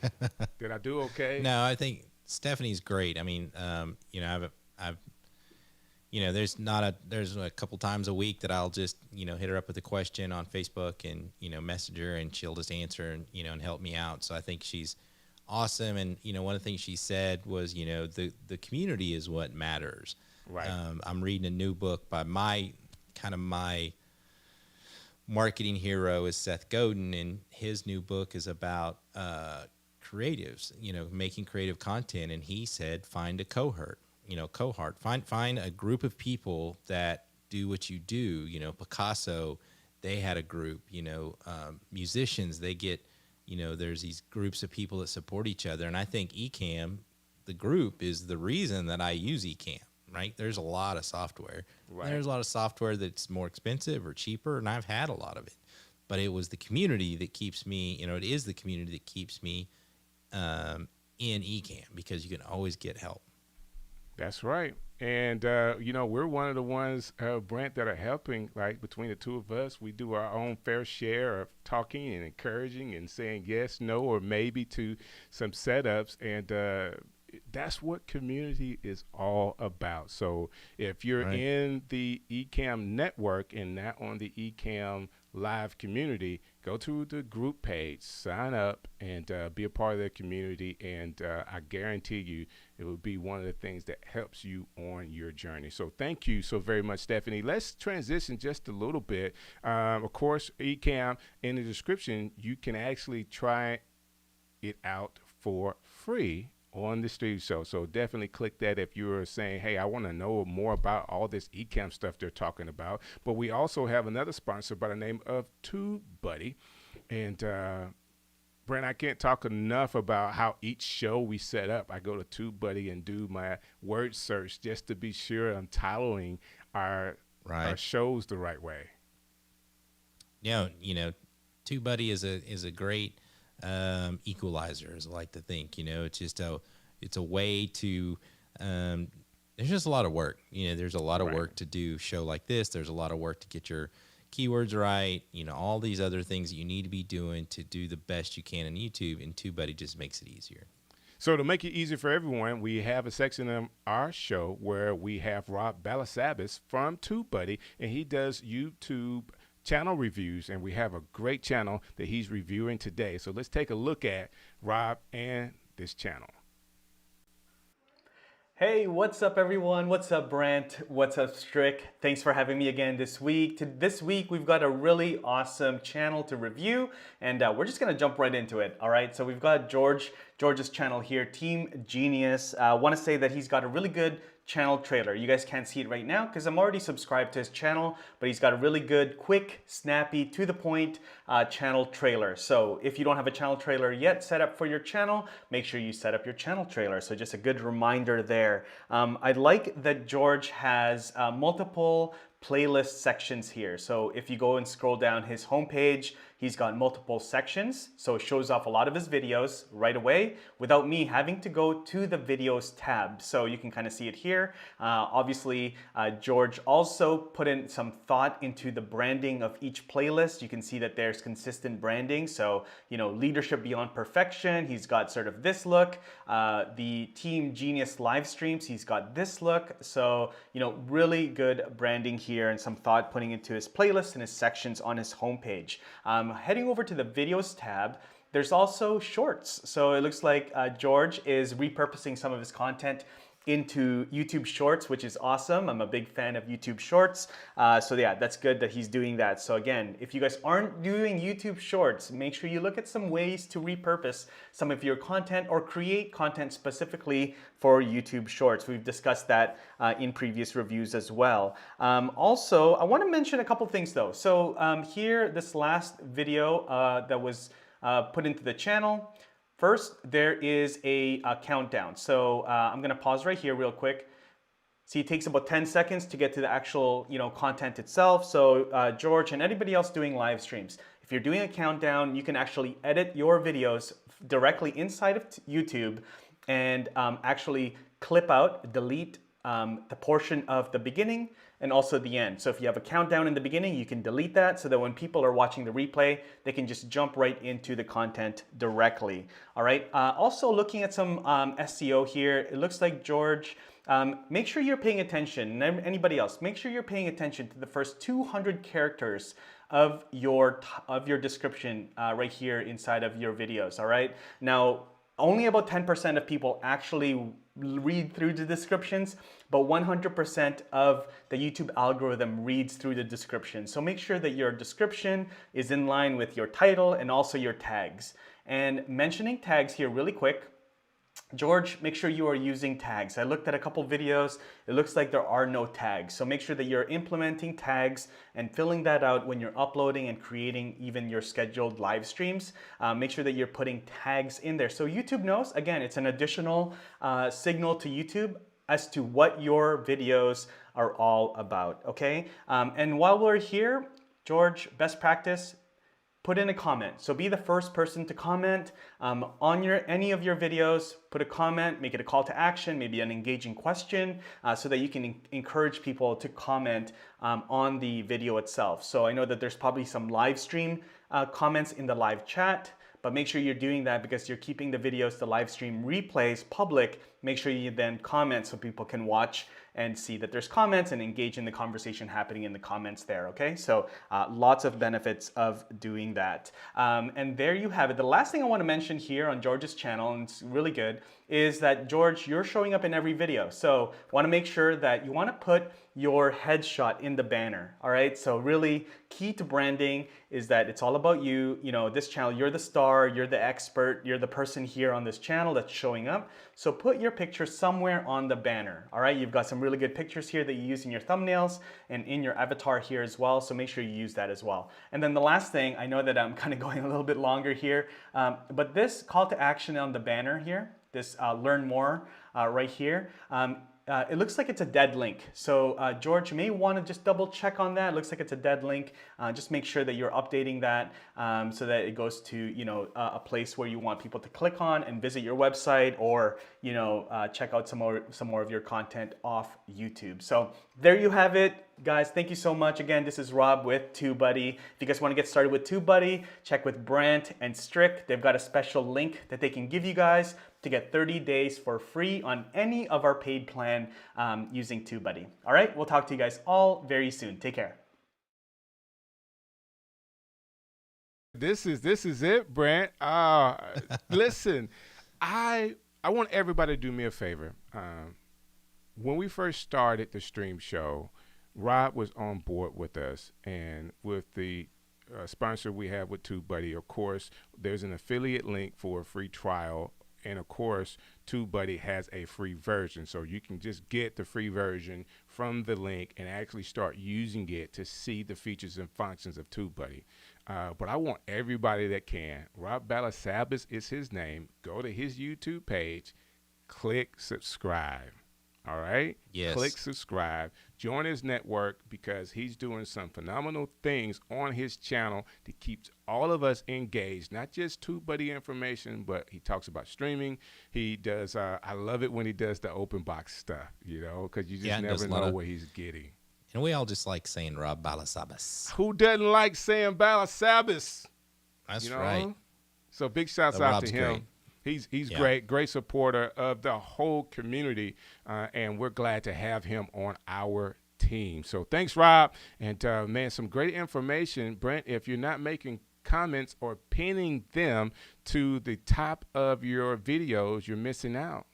Did I do okay? No, I think Stephanie's great. I mean, you know, I've you know, there's a couple times a week that I'll just, you know, hit her up with a question on Facebook and, you know, message her, and she'll just answer and, you know, and help me out. So I think she's awesome. And, you know, one of the things she said was, you know, the community is what matters. Right. I'm reading a new book by my marketing hero is Seth Godin, and his new book is about creatives, you know, making creative content. And he said, find a cohort, find a group of people that do what you do. You know, Picasso, they had a group, you know, musicians, they get, you know, there's these groups of people that support each other. And I think Ecamm, the group, is the reason that I use Ecamm. Right? There's a lot of software. Right. There's a lot of software that's more expensive or cheaper, and I've had a lot of it. But it was the community that keeps me, you know, it is the community that keeps me in Ecamm, because you can always get help. That's right. And, you know, we're one of the ones, Brant, that are helping, like, between the two of us. We do our own fair share of talking and encouraging and saying yes, no, or maybe to some setups. And, that's what community is all about. So if you're Right. in the Ecamm network and not on the Ecamm live community, go to the group page, sign up, and be a part of the community. And I guarantee you it will be one of the things that helps you on your journey. So thank you so very much, Stephanie. Let's transition just a little bit. Of course, Ecamm, in the description, you can actually try it out for free on the Steve Show. So definitely click that if you're saying, hey, I want to know more about all this Ecamm stuff they're talking about. But we also have another sponsor by the name of TubeBuddy. And Brent, I can't talk enough about how each show we set up. I go to TubeBuddy and do my word search just to be sure I'm titling our shows the right way. Yeah, you know, TubeBuddy is a great equalizer, as I like to think. You know, it's just it's a way to there's just a lot of work. You know, there's a lot of work to do a show like this. There's a lot of work to get your keywords right, you know, all these other things that you need to be doing to do the best you can on YouTube, and TubeBuddy just makes it easier. So to make it easier for everyone, we have a section of our show where we have Rob Balasabas from TubeBuddy, and he does YouTube channel reviews, and we have a great channel that he's reviewing today. So let's take a look at Rob and this channel. Hey, what's up everyone? What's up Brant? What's up Strick? Thanks for having me again this week. This week we've got a really awesome channel to review, and we're just gonna jump right into it. All right, so we've got George's channel here, Team Genius. I wanna say that he's got a really good channel trailer. You guys can't see it right now because I'm already subscribed to his channel, but he's got a really good, quick, snappy, to the point channel trailer. So if you don't have a channel trailer yet set up for your channel, make sure you set up your channel trailer. So just a good reminder there. I like that George has multiple playlist sections here. So if you go and scroll down his homepage, he's got multiple sections. So it shows off a lot of his videos right away without me having to go to the videos tab. So you can kind of see it here. Obviously, George also put in some thought into the branding of each playlist. You can see that there's consistent branding. So, you know, leadership beyond perfection. He's got sort of this look. The Team Genius live streams, he's got this look. So, you know, really good branding here and some thought putting into his playlist and his sections on his homepage. Heading over to the videos tab, there's also shorts. So it looks like George is repurposing some of his content into YouTube Shorts, which is awesome. I'm a big fan of YouTube Shorts. So yeah, that's good that he's doing that. So again, if you guys aren't doing YouTube Shorts, make sure you look at some ways to repurpose some of your content or create content specifically for YouTube Shorts. We've discussed that in previous reviews as well. Also, I want to mention a couple things though. So here, this last video that was put into the channel, first, there is a countdown. So I'm gonna pause right here real quick. See, it takes about 10 seconds to get to the actual, you know, content itself. So George and anybody else doing live streams, if you're doing a countdown, you can actually edit your videos directly inside of YouTube and actually clip out, delete the portion of the beginning and also the end. So if you have a countdown in the beginning, you can delete that so that when people are watching the replay, they can just jump right into the content directly. All right. Also looking at some SEO here, it looks like George, make sure you're paying attention, and anybody else, make sure you're paying attention to the first 200 characters of your description right here inside of your videos. All right. Now, Only about 10% of people actually read through the descriptions, but 100% of the YouTube algorithm reads through the description. So make sure that your description is in line with your title and also your tags. And mentioning tags here really quick, George, make sure you are using tags. I looked at a couple videos. It looks like there are no tags. So make sure that you're implementing tags and filling that out when you're uploading and creating even your scheduled live streams. Make sure that you're putting tags in there. So YouTube knows, again, it's an additional signal to YouTube as to what your videos are all about, okay? And while we're here, George, best practice, put in a comment. So be the first person to comment on any of your videos. Put a comment, make it a call to action, maybe an engaging question, so that you can encourage people to comment on the video itself. So I know that there's probably some live stream comments in the live chat, but make sure you're doing that because you're keeping the videos, the live stream replays public. Make sure you then comment so people can watch and see that there's comments and engage in the conversation happening in the comments there, okay? So lots of benefits of doing that. And there you have it. The last thing I want to mention here on George's channel, and it's really good, is that George, you're showing up in every video. So want to make sure that you want to put your headshot in the banner, all right? So really key to branding is that it's all about you. You know, this channel, you're the star, you're the expert, you're the person here on this channel that's showing up. So put your picture somewhere on the banner, all right? You've got some really good pictures here that you use in your thumbnails and in your avatar here as well. So make sure you use that as well. And then the last thing, I know that I'm kind of going a little bit longer here, but this call to action on the banner here, this learn more right here, it looks like it's a dead link. So George, you may want to just double check on that. It looks like it's a dead link. Just make sure that you're updating that so that it goes to, you know, a place where you want people to click on and visit your website, or, you know, check out some more of your content off YouTube. So there you have it. Guys, thank you so much. Again, this is Rob with TubeBuddy. If you guys want to get started with TubeBuddy, check with Brant and Strick. They've got a special link that they can give you guys to get 30 days for free on any of our paid plan using TubeBuddy. All right, we'll talk to you guys all very soon. Take care. This is it, Brant. Listen, I want everybody to do me a favor. When we first started the stream show, Rob was on board with us, and with the sponsor we have with TubeBuddy, of course, there's an affiliate link for a free trial, and of course, TubeBuddy has a free version, so you can just get the free version from the link and actually start using it to see the features and functions of TubeBuddy. But I want everybody that can. Rob Balasabas is his name. Go to his YouTube page, click subscribe. All right? Yes. Click subscribe. Join his network because he's doing some phenomenal things on his channel to keep all of us engaged. Not just TubeBuddy information, but he talks about streaming. He does, I love it when he does the open box stuff, you know, because you just never know what he's getting. And we all just like saying Rob Balasabas. Who doesn't like saying Balasabas? That's you know? right. So big shouts out to him. Great. He's great supporter of the whole community, and we're glad to have him on our team. So thanks, Rob, and man, some great information. Brent, if you're not making comments or pinning them to the top of your videos, you're missing out.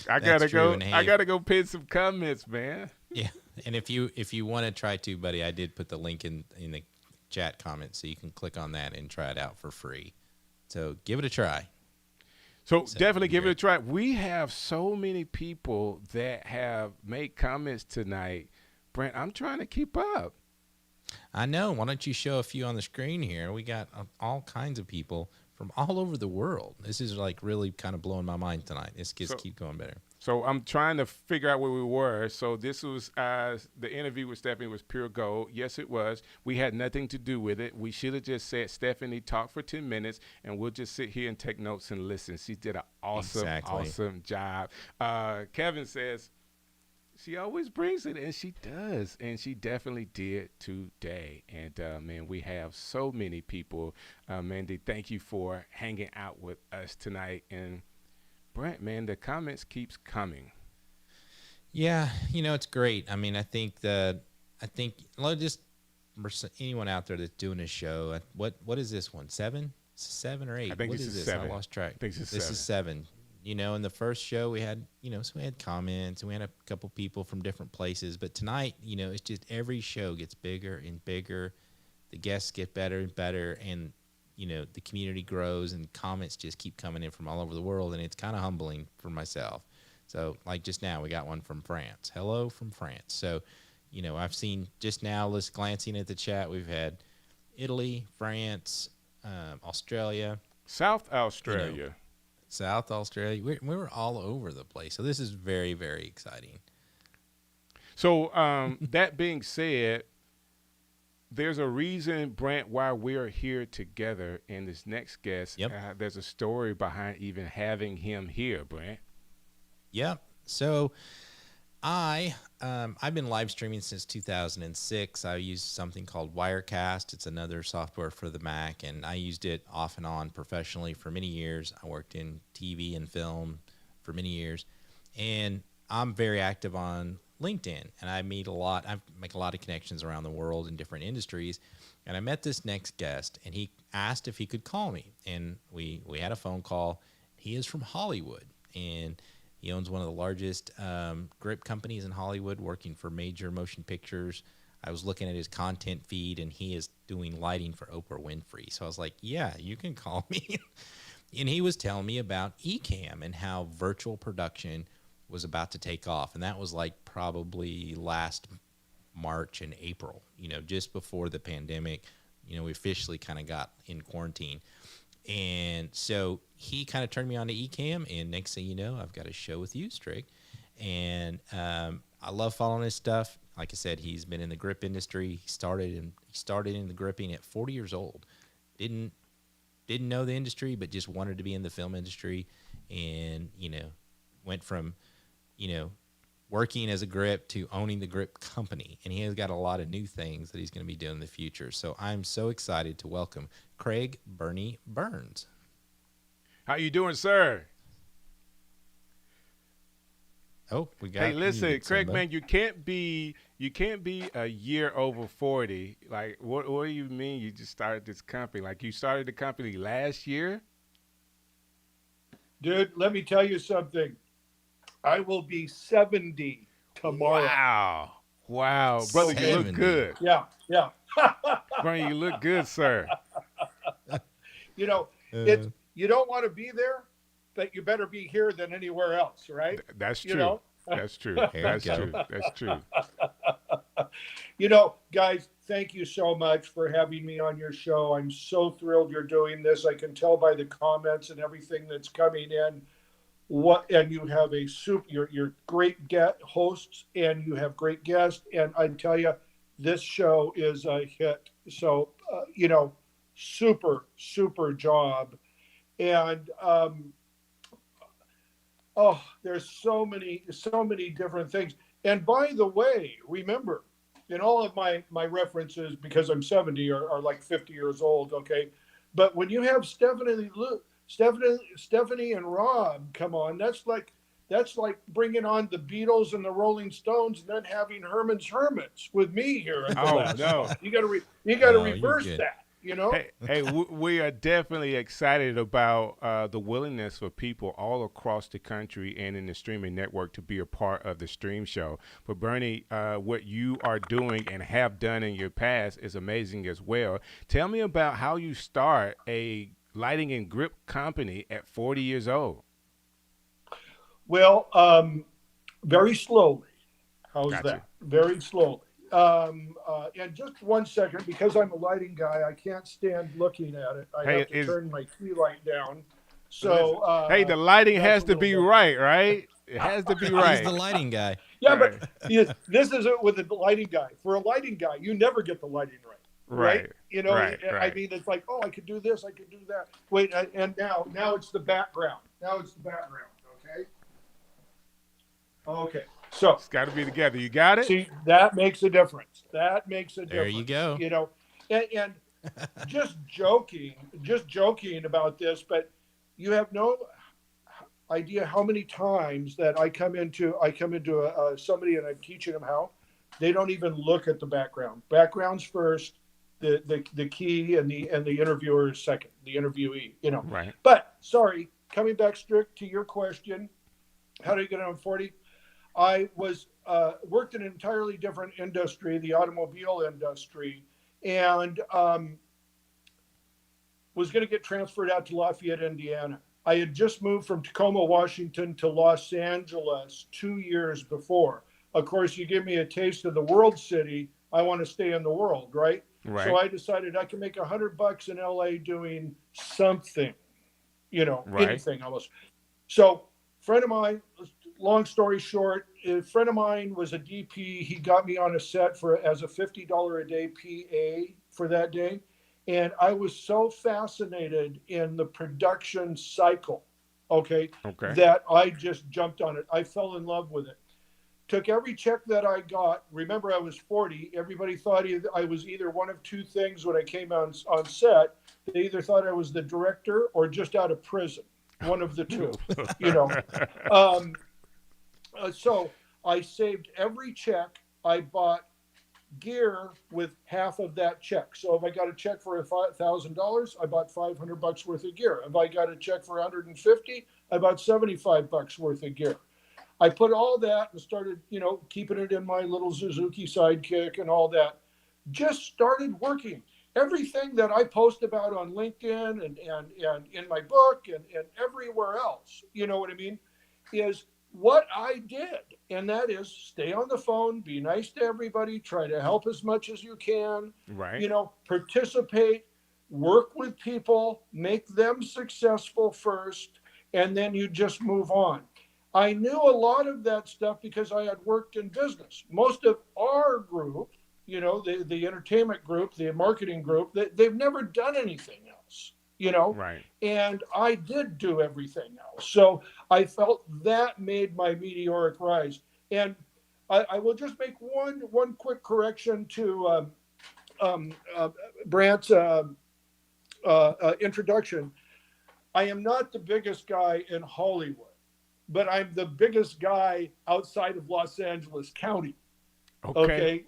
I gotta go pin some comments, man. Yeah, and if you want to try TubeBuddy, I did put the link in the chat comments, so you can click on that and try it out for free. So give it a try. So definitely give it a try. We have so many people that have made comments tonight. Brent, I'm trying to keep up. I know. Why don't you show a few on the screen here? We got all kinds of people from all over the world. This is like really kind of blowing my mind tonight. This gets keep going better. So I'm trying to figure out where we were. So this was the interview with Stephanie was pure gold. Yes, it was. We had nothing to do with it. We should have just said, Stephanie, talk for 10 minutes, and we'll just sit here and take notes and listen. She did an awesome job. Kevin says, she always brings it, and she does, and she definitely did today. And, man, we have so many people. Mandy, thank you for hanging out with us tonight. And Brent, man, the comments keeps coming. Yeah, you know, it's great. I mean, I think just anyone out there that's doing a show, what is this one? 7 or 8. I think What this is is this? 7. I lost track. I think this This is 7. You know, in the first show we had, you know, so we had comments and we had a couple people from different places. But tonight, you know, it's just every show gets bigger and bigger. The guests get better and better, and you know, the community grows and comments just keep coming in from all over the world, and it's kind of humbling for myself. So like just now we got one from France. Hello from France. So, you know, I've seen just now, just glancing at the chat, we've had Italy, France, Australia, South Australia. You know, South Australia. We were all over the place. So this is very, very exciting. So that being said, there's a reason, Brant, why we're here together. And this next guest, there's a story behind even having him here, Brant. Yep. So I've been live streaming since 2006. I use something called Wirecast. It's another software for the Mac, and I used it off and on professionally for many years. I worked in TV and film for many years, and I'm very active on LinkedIn, and I make a lot of connections around the world in different industries. And I met this next guest, and he asked if he could call me, and we had a phone call. He is from Hollywood, and he owns one of the largest grip companies in Hollywood, working for major motion pictures. I was looking at his content feed, and he is doing lighting for Oprah Winfrey. So I was like, yeah, you can call me. And he was telling me about Ecamm and how virtual production was about to take off. And that was like probably last March and April, you know, just before the pandemic. You know, we officially kind of got in quarantine. And so he kind of turned me on to Ecamm, and next thing you know, I've got a show with you, Strick. And I love following his stuff. Like I said, he's been in the grip industry. He started in the gripping at 40 years old. Didn't know the industry, but just wanted to be in the film industry, and you know, went from, you know, working as a grip to owning the grip company. And he has got a lot of new things that he's going to be doing in the future. So I'm so excited to welcome Craig Burnie Burns. How you doing, sir? Oh, we got. Hey, listen, Craig, man, you can't be a year over 40. Like, what do you mean you just started this company? Like, you started the company last year? Dude, let me tell you something. I will be 70 tomorrow. Wow. Brother, you look good. Yeah. Brother, you look good, sir. You know, it's, you don't want to be there, but you better be here than anywhere else, right? That's true. You know? That's true. That's true. That's true. You know, guys, thank you so much for having me on your show. I'm so thrilled you're doing this. I can tell by the comments and everything that's coming in. And you have you're great hosts, and you have great guests, and I tell you, this show is a hit. So you know, super job, and there's so many different things. And by the way, remember, in all of my references, because I'm 70, are like 50 years old. Okay, but when you have Stephanie and Rob come on, that's like bringing on the Beatles and the Rolling Stones, and then having Herman's Hermits with me here. No, you got to reverse that. You know. Hey, we are definitely excited about the willingness for people all across the country and in the streaming network to be a part of the stream show. But Burnie, what you are doing and have done in your past is amazing as well. Tell me about how you start a lighting and grip company at 40 years old. Well, very slowly. How's Gotcha. that? Very slowly. And just 1 second, because I'm a lighting guy, I can't stand looking at it. I have to turn my key light down. So, hey, the lighting has to be right? It has to be right. He's the lighting guy. Yeah, but this is it with the lighting guy. For a lighting guy, you never get the lighting right. Right. You know, I mean, it's like, oh, I could do this, I could do that. Wait, and now it's the background. Okay. So It's got to be together. You got it? see, that makes a difference. There you go. You know, and just joking about this, but you have no idea how many times that I come into somebody and I'm teaching them how they don't even look at the background. Background's first, the key and the interviewer is second, the interviewee, you know. Right. But sorry, coming back strict to your question, how did I get on 40? I was worked in an entirely different industry, the automobile industry, and was going to get transferred out to Lafayette, Indiana. I had just moved from Tacoma, Washington to Los Angeles 2 years before. Of course, you give me a taste of the world city, I want to stay in the world, right? Right. So I decided I can make $100 in LA doing something, you know, Right. anything almost. So friend of mine, long story short, a friend of mine was a DP. He got me on a set as a $50 a day PA for that day. And I was so fascinated in the production cycle, okay, that I just jumped on it. I fell in love with it. Took every check that I got. Remember, I was 40. Everybody thought I was either one of two things when I came on set. They either thought I was the director or just out of prison. One of the two, you know. So I saved every check. I bought gear with half of that check. So if I got a check for $1,000, I bought $500 worth of gear. If I got a check for 150, I bought $75 worth of gear. I put all that and started, you know, keeping it in my little Suzuki Sidekick and all that. Just started working. Everything that I post about on LinkedIn and in my book and everywhere else, you know what I mean, is what I did. And that is stay on the phone, be nice to everybody, try to help as much as you can, Right. you know, participate, work with people, make them successful first, and then you just move on. I knew a lot of that stuff because I had worked in business. Most of our group, you know, the entertainment group, the marketing group, they've never done anything else, you know? Right. And I did do everything else. So I felt that made my meteoric rise. And I will just make one quick correction to Brant's introduction. I am not the biggest guy in Hollywood, but I'm the biggest guy outside of Los Angeles County. Okay.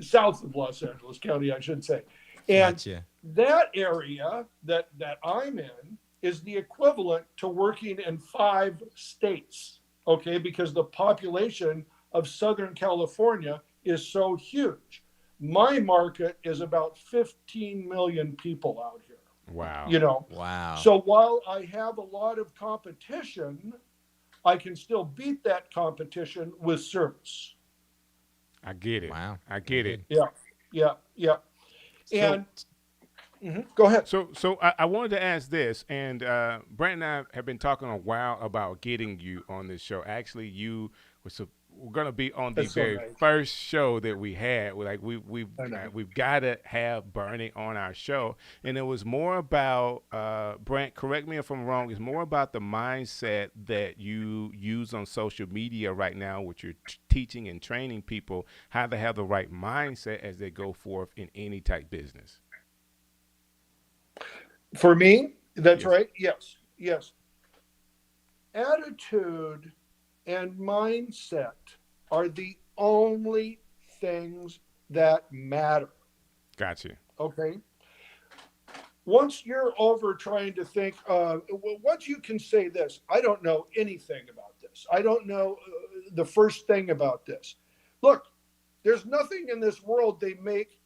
South of Los Angeles County, I should say. And Gotcha. that area that I'm in is the equivalent to working in 5 states. Okay. Because the population of Southern California is so huge. My market is about 15 million people out here. Wow. You know, Wow. So while I have a lot of competition, I can still beat that competition with service. I get it. Wow. I get it. Yeah. So, And go ahead. So I wanted to ask this, and Brant and I have been talking a while about getting you on this show. Actually, you we're going to be on the That's so very nice. first show that we had. We've got to have Burnie on our show, and it was more about Brant. Correct me if I'm wrong. It's more about the mindset that you use on social media right now, which you're teaching and training people how to have the right mindset as they go forth in any type business. For me, that's Yes. right. Yes. Attitude and mindset are the only things that matter. Gotcha. Okay. Once you're over trying to think, once you can say this, I don't know anything about this. I don't know the first thing about this. Look, there's nothing in this world they make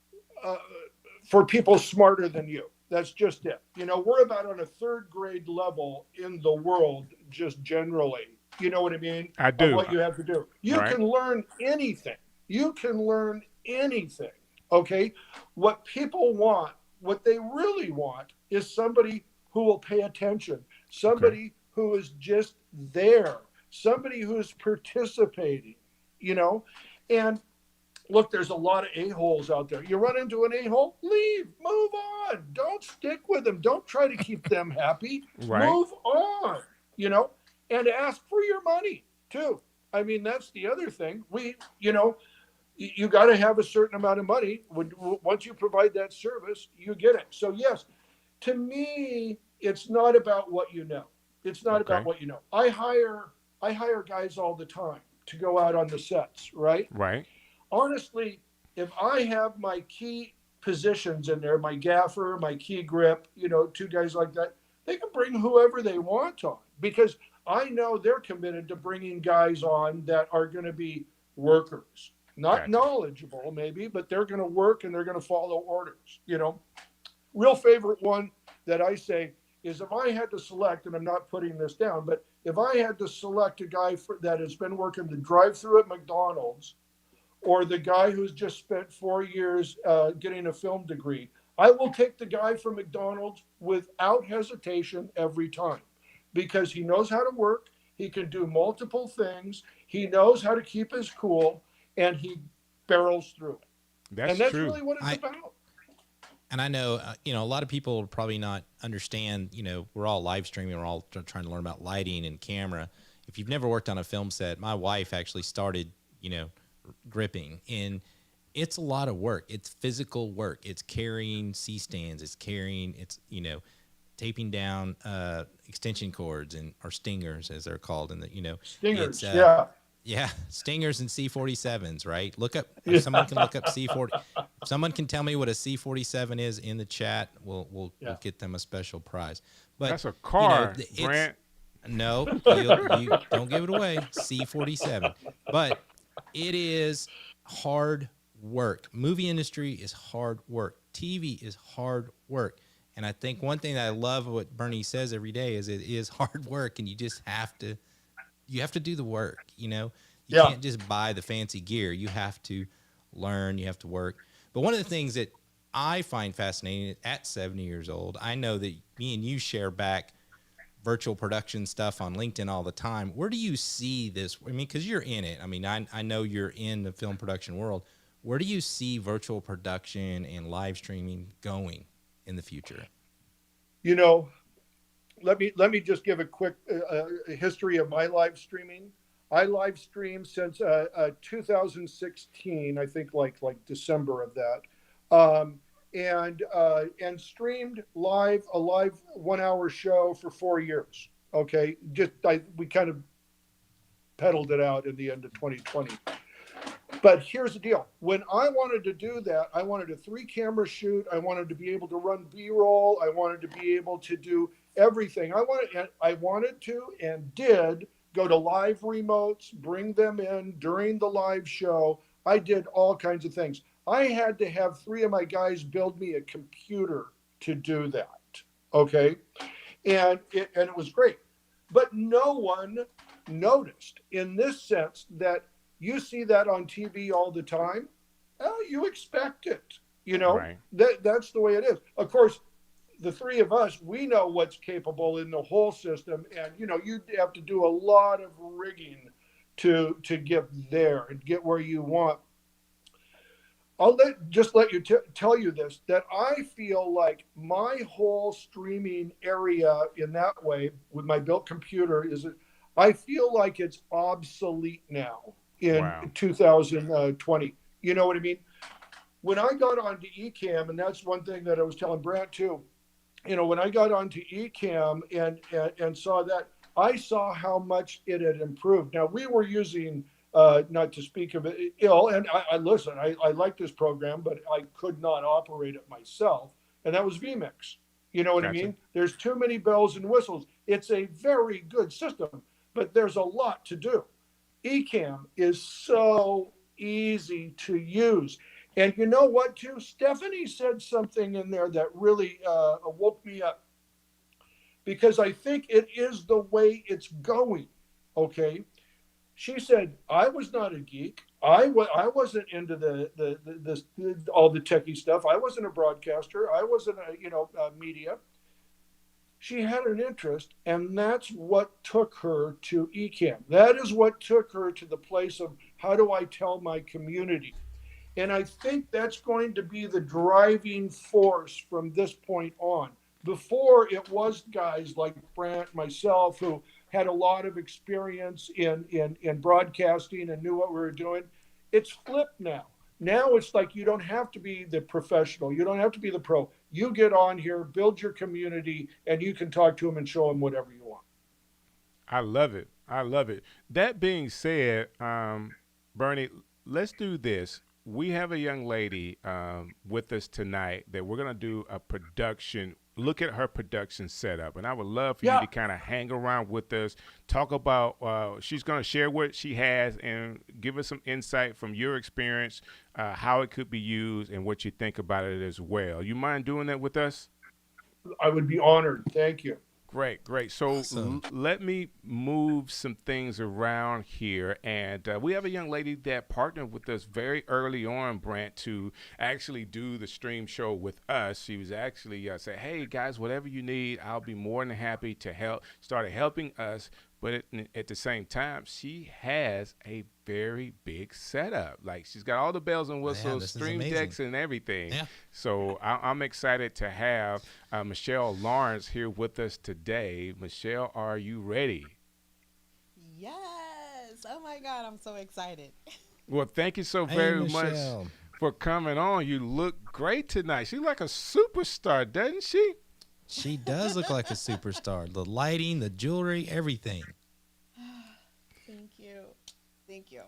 for people smarter than you. That's just it. You know, we're about on a 3rd grade level in the world, just generally. You know what I mean? I do. Of what you have to do. You Right. can learn anything. You can learn anything. Okay. What people want, what they really want, is somebody who will pay attention, somebody who is just there, somebody who is participating, you know? And look, there's a lot of a-holes out there. You run into an a-hole, leave, move on. Don't stick with them. Don't try to keep them happy. Right. Move on, you know, and ask for your money too. I mean, that's the other thing. You got to have a certain amount of money. Once you provide that service, you get it. So yes, to me, it's not about what you know. It's not about what you know. I hire guys all the time to go out on the sets, right? Right. Honestly, if I have my key positions in there, my gaffer, my key grip, you know, two guys like that, they can bring whoever they want on, because I know they're committed to bringing guys on that are going to be workers, not Gotcha. knowledgeable maybe, but they're going to work and they're going to follow orders, you know. Real favorite one that I say is, if I had to select, and I'm not putting this down, but if I had to select a guy that has been working the drive-through at McDonald's, or the guy who's just spent 4 years getting a film degree, I will take the guy from McDonald's without hesitation every time, because he knows how to work, he can do multiple things, he knows how to keep his cool, and he barrels through it. That's And that's true. really what it's about. And I know, you know, a lot of people probably not understand, you know, we're all live streaming. We're all trying to learn about lighting and camera. If you've never worked on a film set, my wife actually started, you know, gripping, and it's a lot of work. It's physical work. It's carrying C-stands. It's, you know, taping down extension cords or stingers, as they're called. And you know, Stingers, yeah, stingers and C-47s, right? Look up, if someone can look up C-40. If someone can tell me what a C-47 is in the chat, we'll get them a special prize. But that's a car, you know, Brant. No, you don't give it away. C-47. But it is hard work. Movie industry is hard work. TV is hard work. And I think one thing that I love what Burnie says every day is it is hard work, and you just have to do the work. You know, you can't just buy the fancy gear. You have to learn, you have to work. But one of the things that I find fascinating at 70 years old, I know that me and you share back virtual production stuff on LinkedIn all the time. Where do you see this? I mean, because you're in it. I mean, I know you're in the film production world. Where do you see virtual production and live streaming going in the future? You know, let me just give a quick history of my live streaming. I live streamed since 2016, I think, like December of that, and streamed a live 1 hour show for 4 years. Okay, we kind of pedaled it out in the end of 2020. But here's the deal. When I wanted to do that, I wanted a 3-camera shoot. I wanted to be able to run B-roll. I wanted to be able to do everything. I wanted to and did go to live remotes, bring them in during the live show. I did all kinds of things. I had to have 3 of my guys build me a computer to do that. Okay. And it was great. But no one noticed, in this sense, that you see that on TV all the time. Oh, you expect it. You know, right. That's the way it is. Of course, the 3 of us, we know what's capable in the whole system. And, you know, you have to do a lot of rigging to get there and get where you want. I'll let you tell you this, that I feel like my whole streaming area in that way with my built computer I feel like it's obsolete now in 2020. You know what I mean? When I got onto Ecamm, and that's one thing that I was telling Brant too, you know, when I got onto Ecamm and saw that, I saw how much it had improved. Now, we were using, not to speak of it ill, and I like this program, but I could not operate it myself, and that was vMix. You know what I mean? There's too many bells and whistles. It's a very good system, but there's a lot to do. Ecamm is so easy to use. And you know what, too? Stephanie said something in there that really woke me up, because I think it is the way it's going, okay? She said, I was not a geek. I wasn't into all the techie stuff. I wasn't a broadcaster. I wasn't media. She had an interest, and that's what took her to Ecamm. That is what took her to the place of, how do I tell my community? And I think that's going to be the driving force from this point on. Before, it was guys like Brant, myself, who had a lot of experience in broadcasting and knew what we were doing. It's flipped now. Now it's like, you don't have to be the professional. You don't have to be the pro. You get on here, build your community, and you can talk to them and show them whatever you want. I love it. I love it. That being said, Burnie, let's do this. we have a young lady with us tonight that we're going to do a production. Look at her production setup, and I would love for you Yeah. to kind of hang around with us, talk about. She's going to share what she has and give us some insight from your experience, how it could be used, and what you think about it as well. You mind doing that with us? I would be honored. Thank you. Great, great. So Awesome. let me move some things around here. And we have a young lady that partnered with us very early on, Brant, to actually do the stream show with us. She was actually said, hey, guys, whatever you need, I'll be more than happy to help. Started helping us. But at the same time, she has a very big setup. Like, she's got all the bells and whistles, this is stream amazing. decks and everything. Yeah. So I'm excited to have Michelle Lawrence here with us today. Michelle, are you ready? Yes. Oh my God, I'm so excited. Well, thank you so Hey, very much Michelle. for coming on. You look great tonight. She's like a superstar, doesn't she? She does look like a superstar. The lighting, the jewelry, everything. Thank you. Thank you.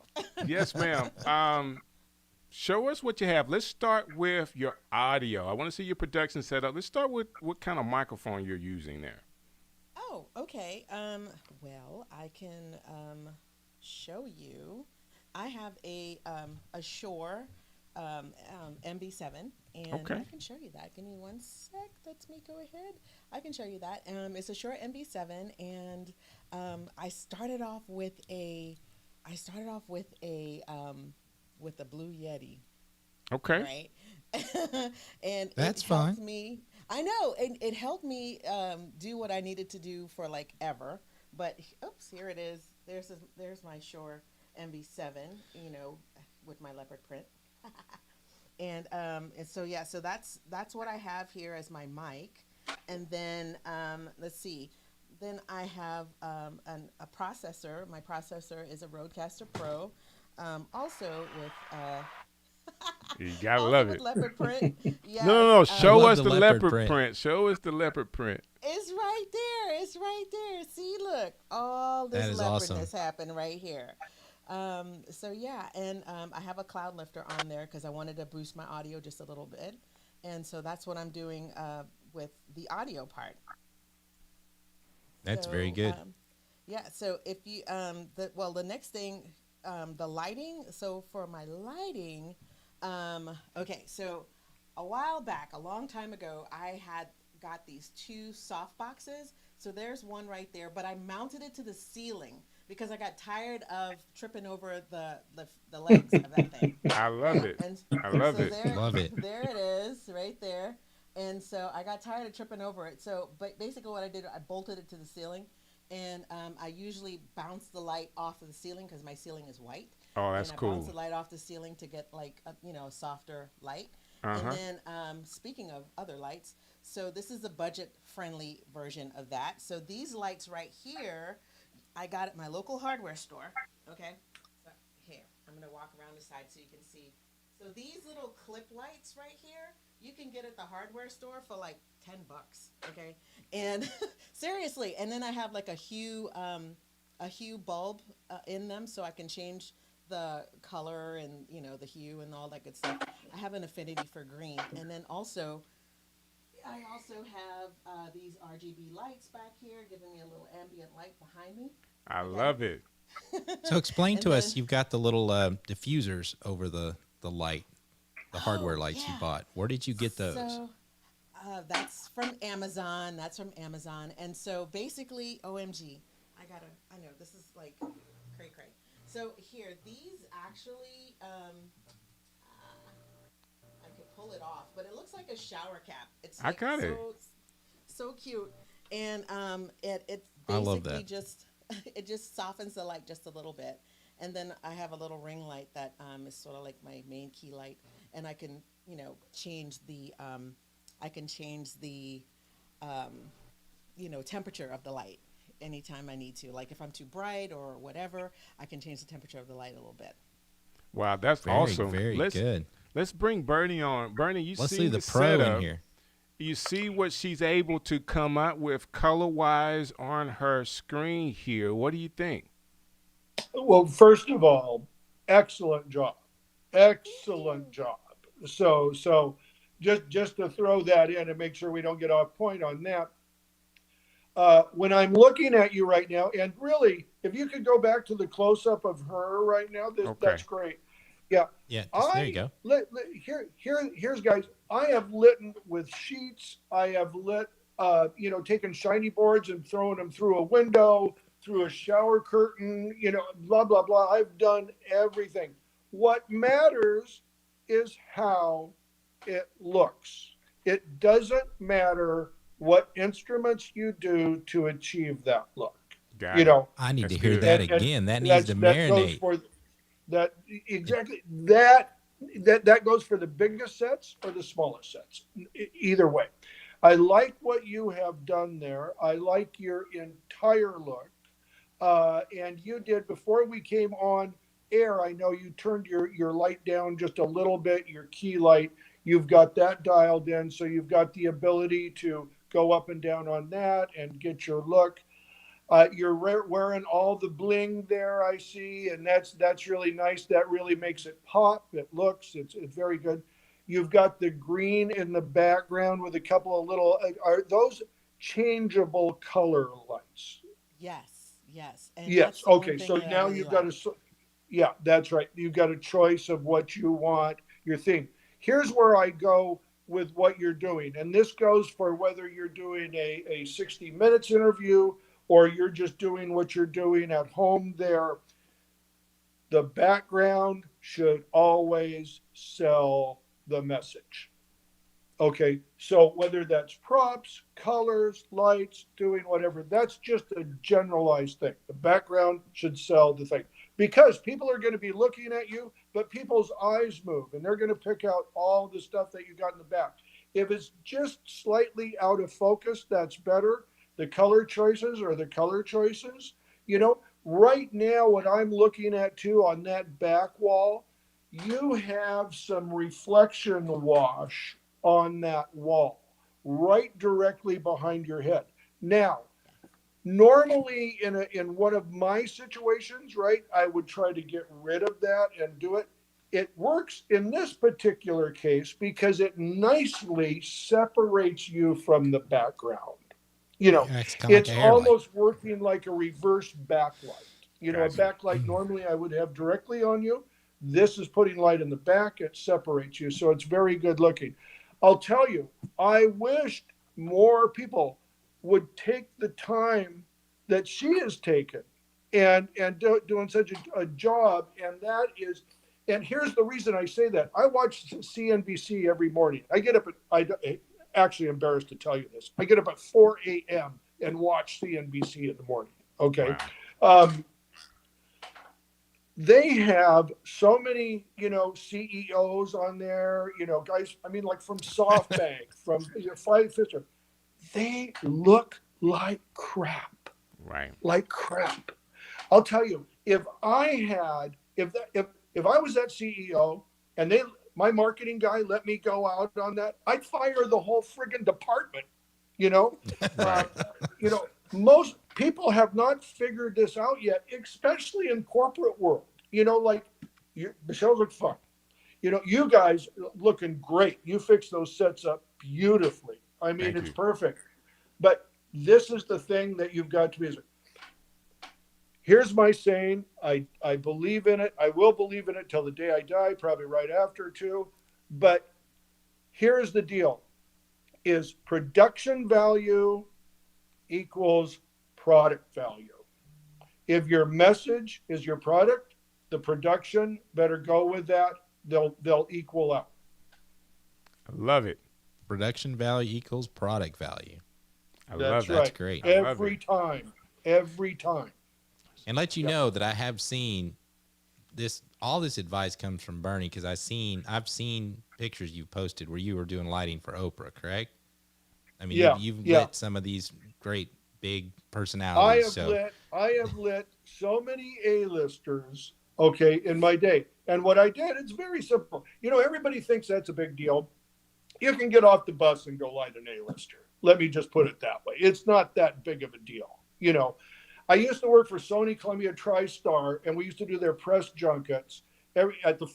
Yes, ma'am. Show us what you have. Let's start with your audio. I want to see your production setup. Let's start with what kind of microphone you're using there. Oh, okay. Well, I can show you. I have a Shure MB7, and Okay. I can show you that. Give me one sec. Let me go ahead. I can show you that. It's a Shure MB7, and I started off with a with the Blue Yeti, Okay. right? And That's it helped fine. me. I know, and it helped me do what I needed to do for like ever. But oops, here it is. There's my Shure MB7, with my leopard print. And so yeah, so that's what I have here as my mic. And then let's see. Then I have a processor. My processor is a Rodecaster Pro. Also with You gotta also love with it. leopard print. Yes. No. Show love us the the leopard leopard print. print. Show us the leopard print. It's right there. It's right there. See, look, all That this is awesome. leopardness happened right here. So yeah, and I have a cloud lifter on there because I wanted to boost my audio just a little bit, and so that's what I'm doing with the audio part. That's So, very good. Yeah. So if you the next thing, the lighting. So for my lighting, okay. So a while back, a long time ago, I had got these two soft boxes. So there's one right there, but I mounted it to the ceiling because I got tired of tripping over the legs of that thing. I love it. And I love so it. Love it. There it is, right there. And so I got tired of tripping over it. So, but basically what I did, I bolted it to the ceiling, and I usually bounce the light off of the ceiling because my ceiling is white. Oh, that's and I cool. bounce the light off the ceiling to get like a softer light. Uh-huh. And then speaking of other lights, so this is a budget-friendly version of that. So these lights right here, I got at my local hardware store. Okay, so here I'm gonna walk around the side so you can see. So these little clip lights right here, you can get at the hardware store for like $10. Okay, and seriously, and then I have like a hue bulb in them, so I can change the color and the hue and all that good stuff. I have an affinity for green, and then also I also have these RGB lights back here, giving me a little ambient light behind me. I love it. So explain And to us, then- you've got the little diffusers over the light, the hardware lights you yeah. bought. Where did you get those? So that's from Amazon. And so basically, OMG, I know this is like cray cray. So here, these actually, I could pull it off, but it looks like a shower cap. It's I like got it. so cute, and it I love basically that. just softens the light just a little bit. And then I have a little ring light that is sort of like my main key light, and I can change the temperature of the light anytime I need to. Like if I'm too bright or whatever, I can change the temperature of the light a little bit. Wow, that's Very, awesome. very good. Let's bring Burnie on. Burnie, you Let's see see the pro setup. in here. You see what she's able to come up with color-wise on her screen here. What do you think? Well, first of all, excellent job. Excellent job. So just to throw that in and make sure we don't get off point on that. When I'm looking at you right now, and really, if you could go back to the close up of her right now, Okay. that's great. Yeah. Yeah, there you I go. here's guys. I have lit with sheets. I have lit, taken shiny boards and thrown them through a window, through a shower curtain. Blah blah blah. I've done everything. What matters is how it looks. It doesn't matter what instruments you do to achieve that look. Got You it. know, I need That's to hear good. that and again. That needs to that goes marinate. for that exactly that goes for the biggest sets or the smallest sets. Either way, I like what you have done there. I like your entire look. And you did, before we came on air, I know you turned your light down just a little bit, your key light. You've got that dialed in, so you've got the ability to go up and down on that and get your look. You're wearing all the bling there, I see, and that's really nice. That really makes it pop. It's very good. You've got the green in the background with a couple of little, are those changeable color lights? Yes. And Yes. that's the one Okay. thing So that I now really you've got like. yeah, that's right. You've got a choice of what you want, your theme. Here's where I go with what you're doing. And this goes for whether you're doing a 60 minutes interview or you're just doing what you're doing at home there. The background should always sell the message. Okay, so whether that's props, colors, lights, doing whatever, that's just a generalized thing. The background should sell the thing because people are going to be looking at you, but people's eyes move and they're going to pick out all the stuff that you got in the back. If it's just slightly out of focus, that's better. The color choices are the color choices. Right now, what I'm looking at too on that back wall, you have some reflection wash on that wall, right directly behind your head. Now, normally in one of my situations, right, I would try to get rid of that and do it. It works in this particular case because it nicely separates you from the background. Yeah, it's kind of like It's a hair light. almost working like a reverse backlight. A Gotcha. backlight normally I would have directly on you. This is putting light in the back. It separates you. So it's very good looking. I'll tell you, I wished more people would take the time that she has taken and doing such a job. And here's the reason I say that. I watch CNBC every morning. I get up at, actually embarrassed to tell you this. I get up at 4 a.m. and watch CNBC in the morning. Okay. Wow. They have so many, CEOs on there, guys, I mean, like from SoftBank, from Five Fisher, they look like crap, Right. like crap. I'll tell you, if I was that CEO and my marketing guy let me go out on that, I'd fire the whole friggin' department, Right. most people have not figured this out yet, especially in corporate world. Michelle looked fun. You guys looking great. You fixed those sets up beautifully. I mean, Thank it's you. perfect. But this is the thing that you've got to be. Here's my saying. I believe in it. I will believe in it till the day I die, probably right after too. But here's the deal: is production value equals product value. If your message is your product, the production better go with that. They'll equal out. I love it. Production value equals product value. I That's love that. right. That's great. I love Every it. time. Every time. And let you Yep. know that I have seen this. All this advice comes from Burnie because I've seen pictures you've posted where you were doing lighting for Oprah. Correct? I mean, Yeah, you've yeah. lit some of these great big I personalities. have lit so many A-listers, okay, in my day. And what I did, it's very simple. Everybody thinks that's a big deal. You can get off the bus and go light an A-lister. Let me just put it that way. It's not that big of a deal. I used to work for Sony Columbia TriStar, and we used to do their press junkets. at the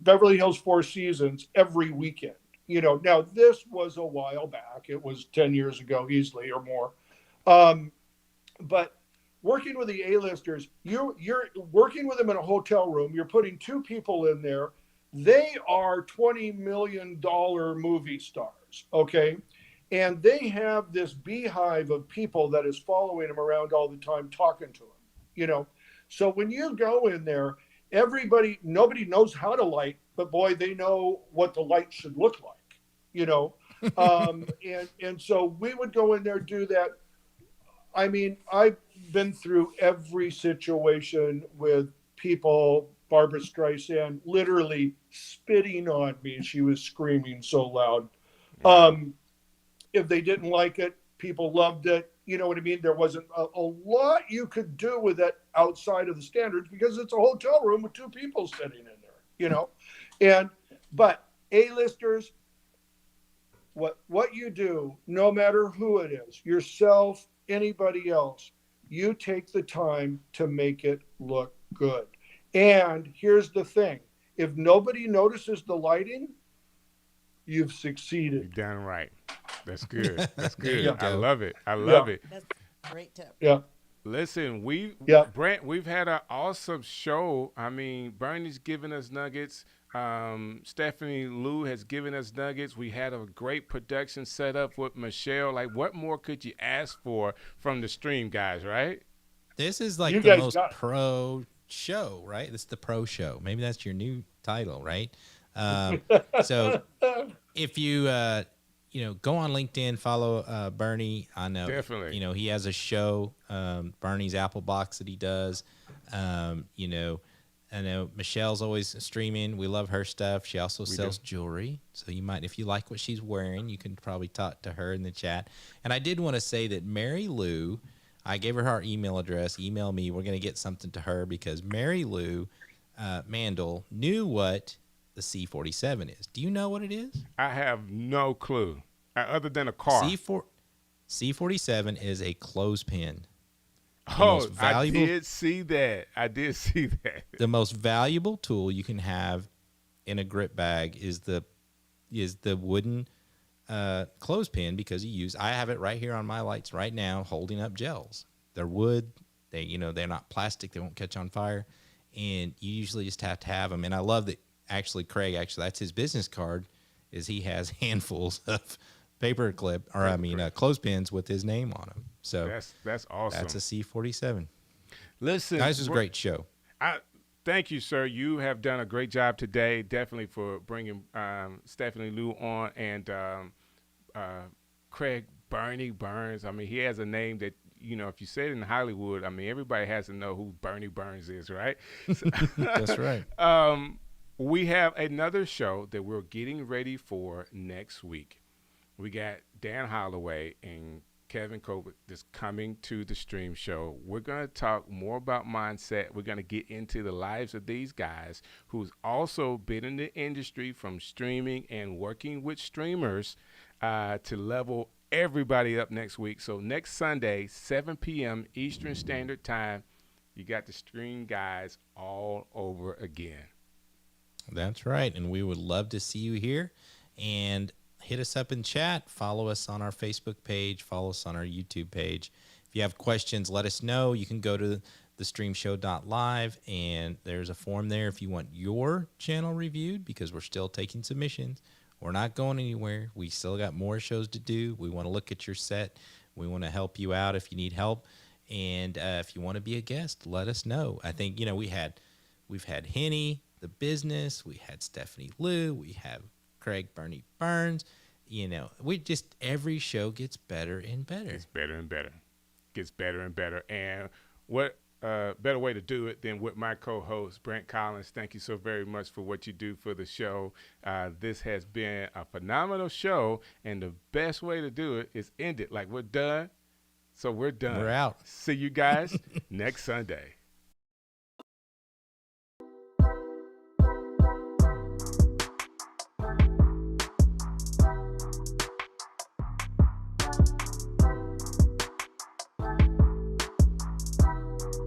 Beverly Hills Four Seasons every weekend. Now this was a while back. It was 10 years ago, easily, or more. But working with the A-listers, you're working with them in a hotel room. You're putting two people in there. They are $20 million movie stars, okay? And they have this beehive of people that is following them around all the time, talking to them, So when you go in there, nobody knows how to light, but boy, they know what the light should look like, and so we would go in there, do that. I mean, I've been through every situation with people. Barbara Streisand literally spitting on me. She was screaming so loud. If they didn't like it, people loved it. You know what I mean? There wasn't a lot you could do with it outside of the standards because it's a hotel room with two people sitting in there, but A-listers, what you do, no matter who it is, yourself, anybody else, you take the time to make it look good. And here's the thing. If nobody notices the lighting, you've succeeded. You're done right. That's good. That's good. Yeah. I love it. I love it. That's a great tip. Yeah. Listen, Brant, we've had an awesome show. I mean, Burnie's giving us nuggets. Stephanie Liu has given us nuggets. We had a great production set up with Michelle. Like, what more could you ask for from the stream guys, right? This is like You the guys most got it. pro show, right? This is the pro show. Maybe that's your new title, right? So if you go on LinkedIn, follow Burnie. I know Definitely. He has a show, Burnie's Apple Box, that he does. I know Michelle's always streaming. We love her stuff. She also sells jewelry. So you might, if you like what she's wearing, you can probably talk to her in the chat. And I did want to say that Mary Lou, I gave her our email address. Email me. We're going to get something to her because Mary Lou Mandel knew what the C47 is. Do you know what it is? I have no clue other than a car. C47 is a clothespin. Oh, I did see that. The most valuable tool you can have in a grip bag is the wooden clothespin, because I have it right here on my lights right now, holding up gels. They're wood. They're not plastic. They won't catch on fire, and you usually just have to have them. And I love that. Craig, that's his business card. Is he has handfuls of clothespins with his name on them. So that's awesome. That's a C47. Listen, guys, this was a great show. Thank you, sir. You have done a great job today. Definitely for bringing Stephanie Liu on and Craig Burnie Burns. I mean, he has a name that, if you say it in Hollywood, I mean, everybody has to know who Burnie Burns is, right? That's right. We have another show that we're getting ready for next week. We got Dan Holloway and Kevin Colbert that's coming to the stream show. We're going to talk more about mindset. We're going to get into the lives of these guys who's also been in the industry from streaming and working with streamers to level everybody up next week. So next Sunday, 7 p.m. Eastern Standard Time, you got the stream guys all over again. That's right. And we would love to see you here. And hit us up in chat. Follow us on our Facebook page. Follow us on our YouTube page. If you have questions, let us know. You can go to thestreamshow.live, and there's a form there if you want your channel reviewed, because we're still taking submissions. We're not going anywhere. We still got more shows to do. We want to look at your set. We want to help you out if you need help. And if you want to be a guest, let us know. I think, we've had Henny, the business. We had Stephanie Liu. We have Craig Burnie Burns. Every show gets better and better. Gets better and better. Gets better and better. And what better way to do it than with my co-host, Brant Collins. Thank you so very much for what you do for the show. This has been a phenomenal show, and the best way to do it is end it like we're done. So we're done. We're out. See you guys next Sunday.